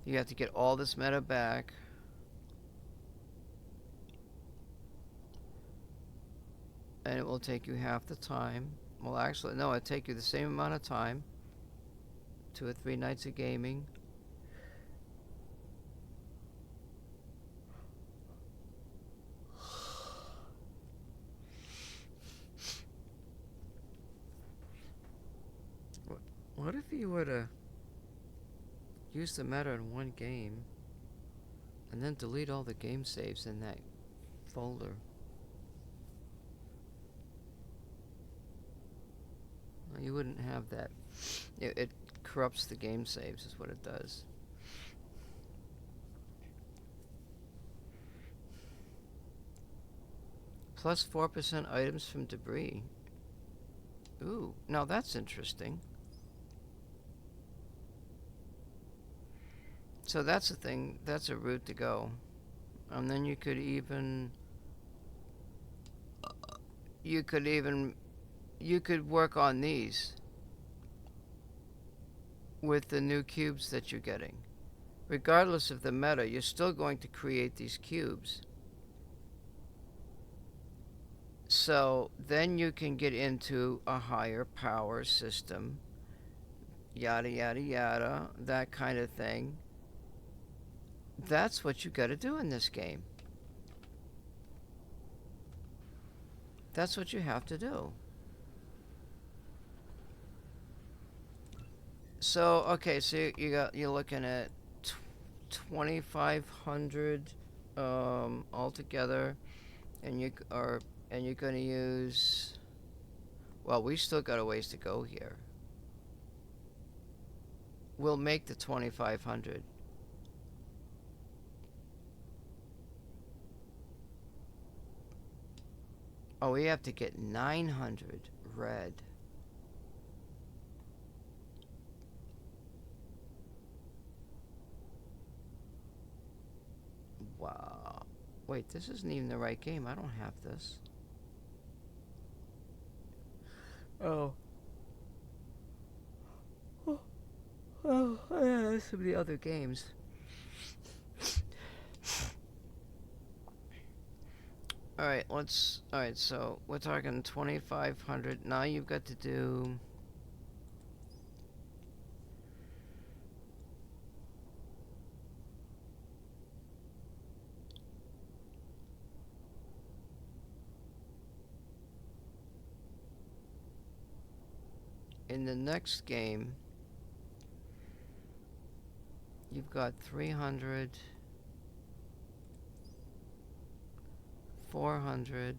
You have to get all this meta back. And it will take you half the time. Well, actually, no, it'll take you the same amount of time. 2 or 3 nights of gaming. What if you were to use the meta in one game and then delete all the game saves in that folder? Well, you wouldn't have that. It corrupts the game saves is what it does. Plus 4% items from debris. Ooh, now that's interesting. So that's a thing, that's a route to go. And then you could work on these with the new cubes that you're getting. Regardless of the meta, you're still going to create these cubes. So then you can get into a higher power system, yada yada yada, that kind of thing. That's what you got to do in this game. That's what you have to do. So okay, so you're looking at 2,500 altogether, and you're going to use. Well, we still got a ways to go here. We'll make the 2,500. Oh, we have to get 900 red. Wow. Wait, this isn't even the right game. I don't have this. Oh. Oh, yeah, there's some of the other games. Alright, so we're talking 2,500. Now you've got to do... In the next game, you've got 300, 400,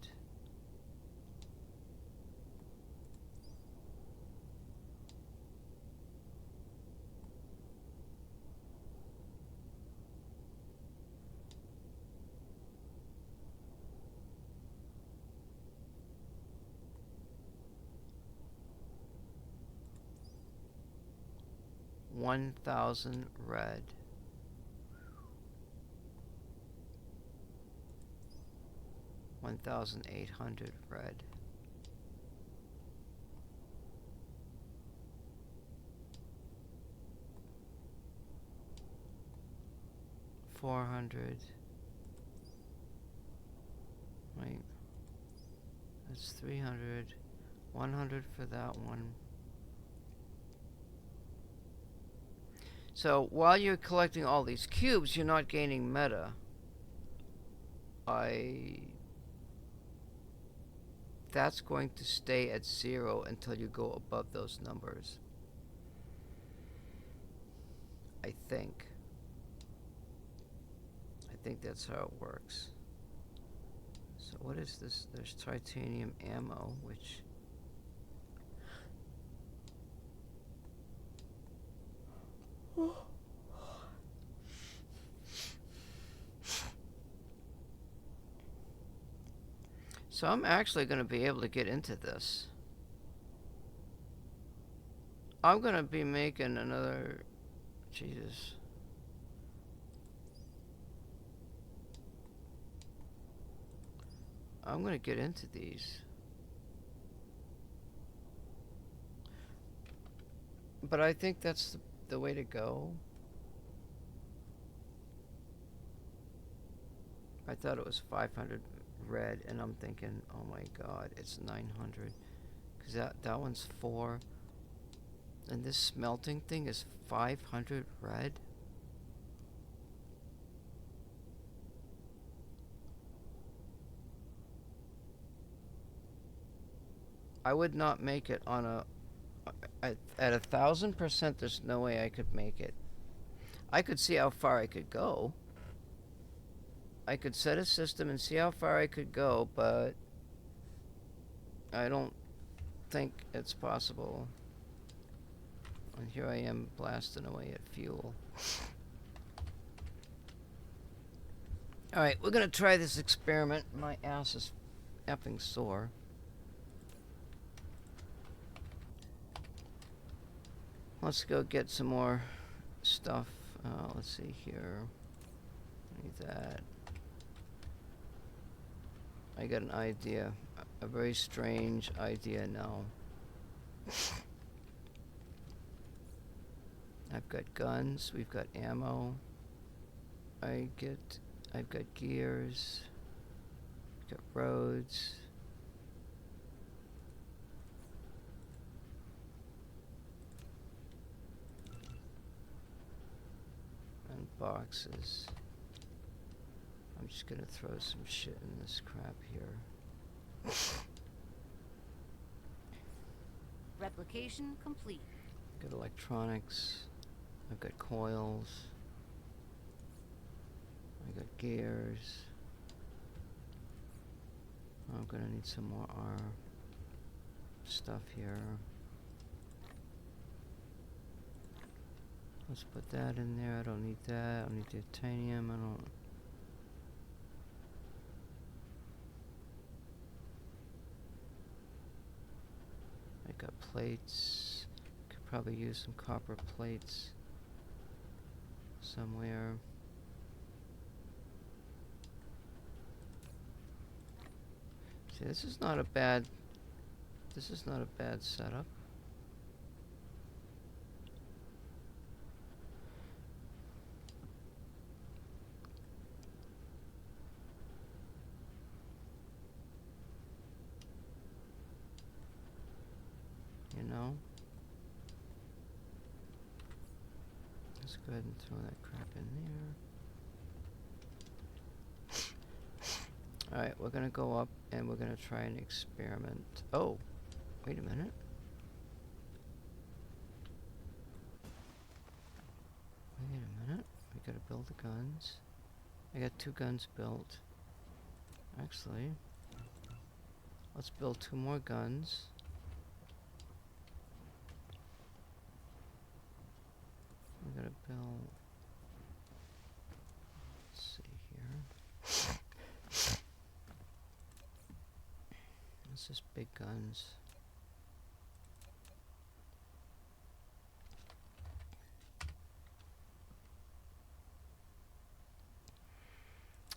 $1,000 red. $1,800 red. $400. Wait. That's 300. 100 for that one. So while you're collecting all these cubes, you're not gaining meta. That's going to stay at 0 until you go above those numbers. I think that's how it works. So what is this? There's titanium ammo, which... So I'm actually going to be able to get into this. I'm gonna be making another. Jesus. I'm gonna get into these. But I think that's the way to go. I thought it was 500 red, and I'm thinking, oh my god, it's 900. Because that one's 4. And this smelting thing is 500 red? I would not make it on a... At 1,000%, there's no way I could make it. I could see how far I could go. I could set a system and see how far I could go, but I don't think it's possible. And here I am blasting away at fuel. Alright, we're gonna try this experiment. My ass is effing sore. Let's go get some more stuff. Let's see here. Need that. I got an idea. A very strange idea now. I've got guns. We've got ammo. I've got gears. I've got roads. And boxes. I'm just gonna throw some shit in this crap here. Replication complete. Got electronics. I've got coils. I got gears. I'm gonna need some more stuff here. Let's put that in there. I don't need that. I need titanium. I don't... I got plates. Could probably use some copper plates somewhere. See, this is not a bad setup. You know? Let's go ahead and throw that crap in there. Alright, we're gonna go up and we're gonna try an experiment. Oh, wait a minute. Wait a minute. We gotta build the guns. I got 2 guns built. Actually, let's build 2 more guns. We're gonna build... Let's see here. This is big guns.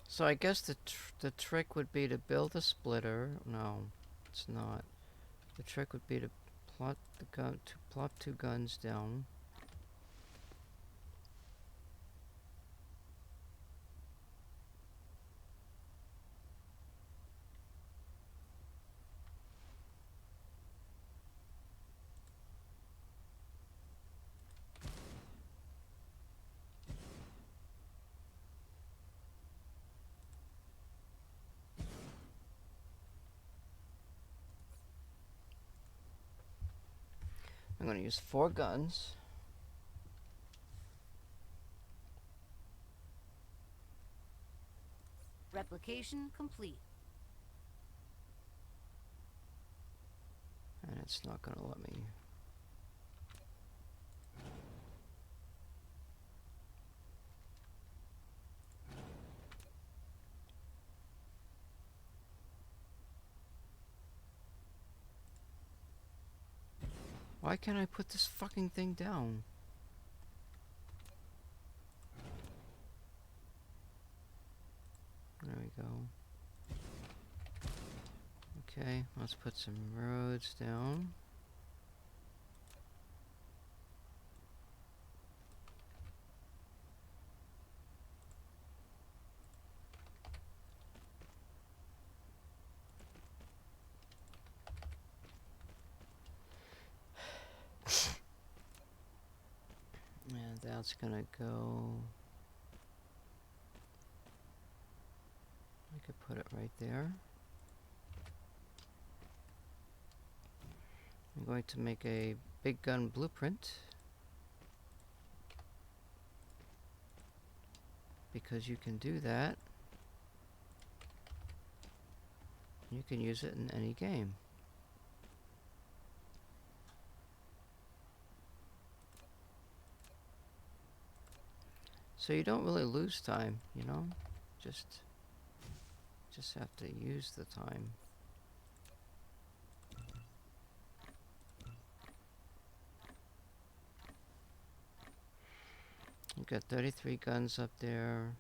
So I guess the trick would be to build a splitter. No, it's not. The trick would be to plot plop 2 guns down. I'm going to use 4 guns. Replication complete. And it's not going to let me. Why can't I put this fucking thing down? There we go. Okay, let's put some roads down. And that's gonna go. I could put it right there. I'm going to make a big gun blueprint. Because you can do that. You can use it in any game. So you don't really lose time, you know? Just have to use the time. We've got 33 guns up there.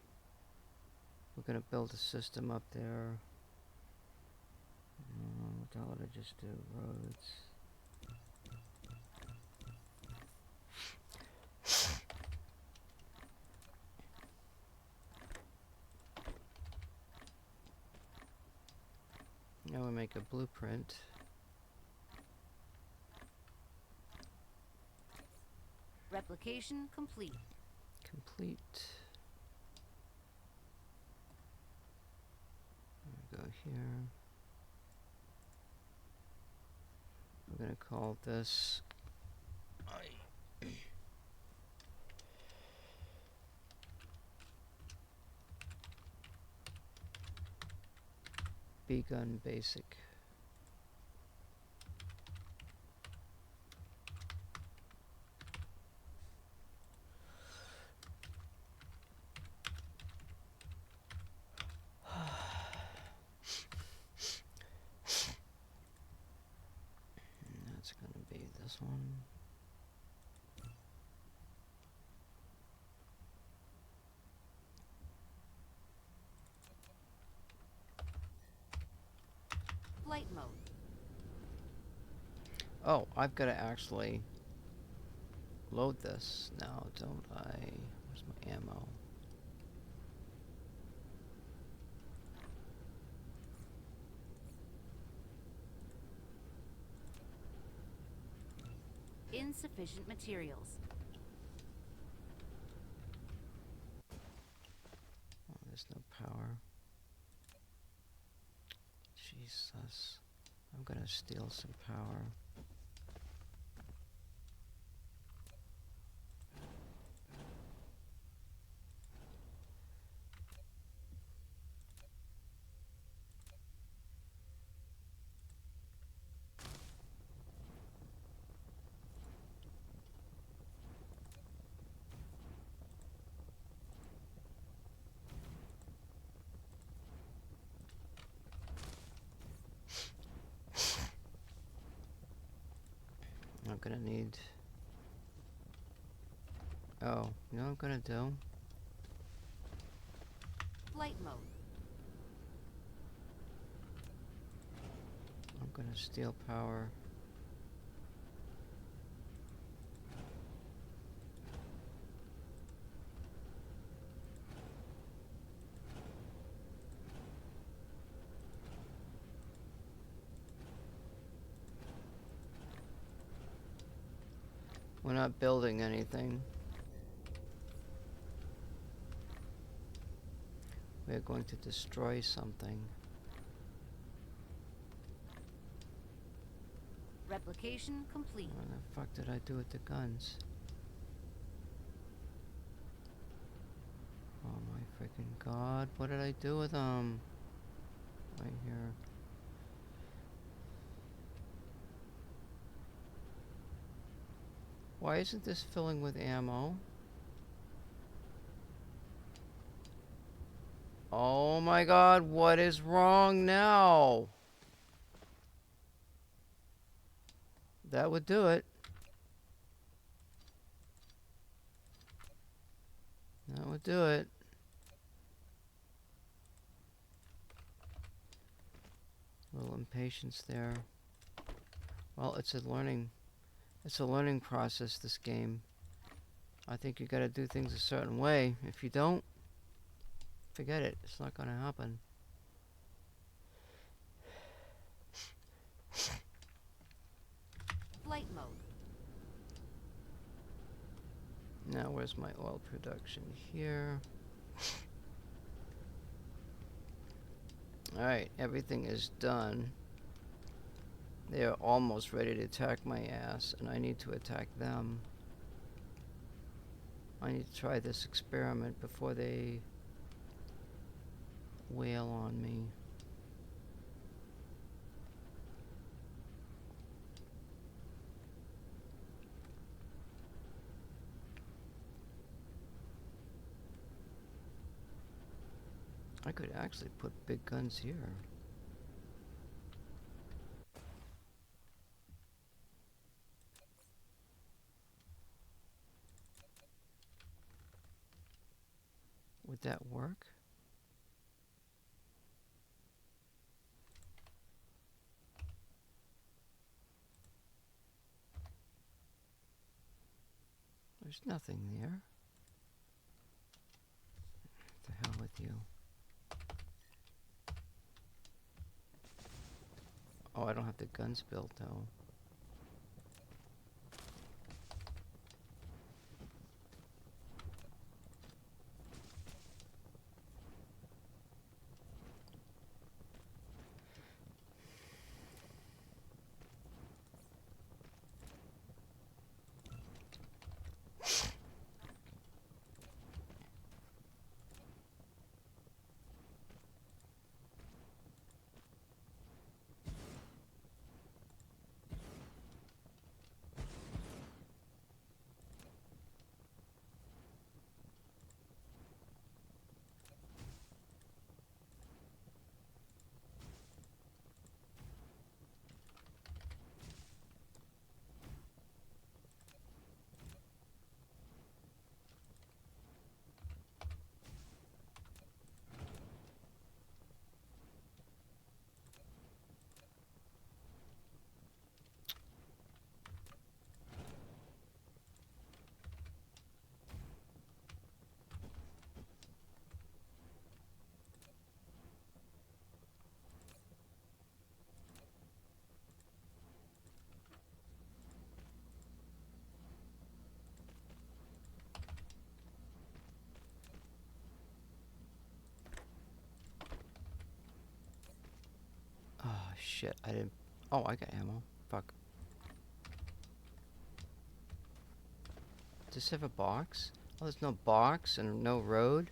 We're gonna build a system up there. What the hell did I just do? Roads. Now we make a blueprint. Replication complete. Complete. Go here. We're gonna call this B-Gun Basic. That's gonna be this one. Flight mode. Oh, I've got to actually load this now, don't I? Where's my ammo? Insufficient materials. Oh, there's no power. Jesus. I'm gonna steal some power. I'm gonna need... Oh, you know what I'm gonna do? Flight mode. I'm gonna steal power. We're not building anything. We're going to destroy something. Replication complete. What the fuck did I do with the guns? Oh my freaking god, what did I do with them? Right here. Why isn't this filling with ammo? Oh my god, what is wrong now? That would do it. do it. A little impatience there. Well, it's a learning process, this game. I think you gotta do things a certain way. If you don't, forget it. It's not gonna happen. Flight mode. Now, where's my oil production? Here. Alright, everything is done. They are almost ready to attack my ass, and I need to attack them. I need to try this experiment before they wail on me. I could actually put big guns here. Would that work? There's nothing there. What the hell with you? Oh, I don't have the guns built though. Oh shit, I didn't. Oh, I got ammo. Fuck. Does this have a box? Oh, there's no box and no road?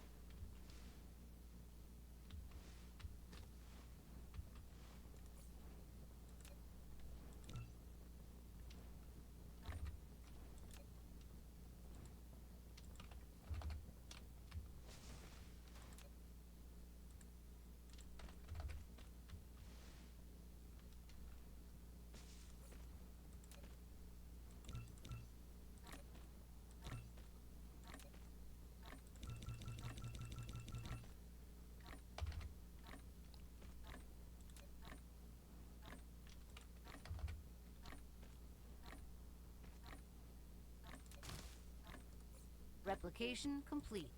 Replication complete.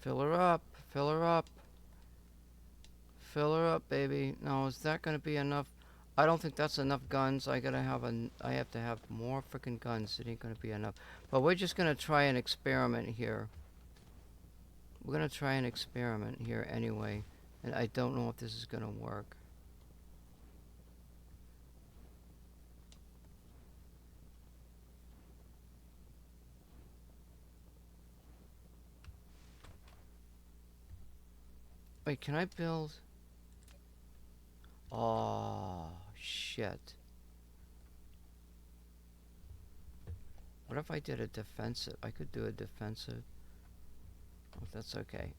Fill her up. Fill her up. Fill her up, baby. Now, is that gonna be enough? I don't think that's enough guns. I have to have more freaking guns. It ain't gonna be enough. But we're just gonna try an experiment here. We're gonna try an experiment here anyway. And I don't know if this is gonna work. Wait, can I build? Oh, shit. What if I did a defensive? I could do a defensive. Oh, that's okay.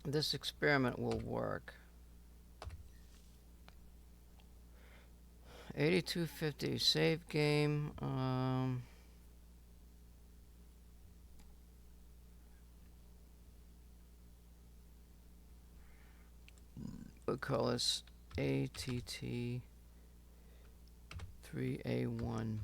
This experiment will work. 8250 save game. We'll call this ATT 3A1.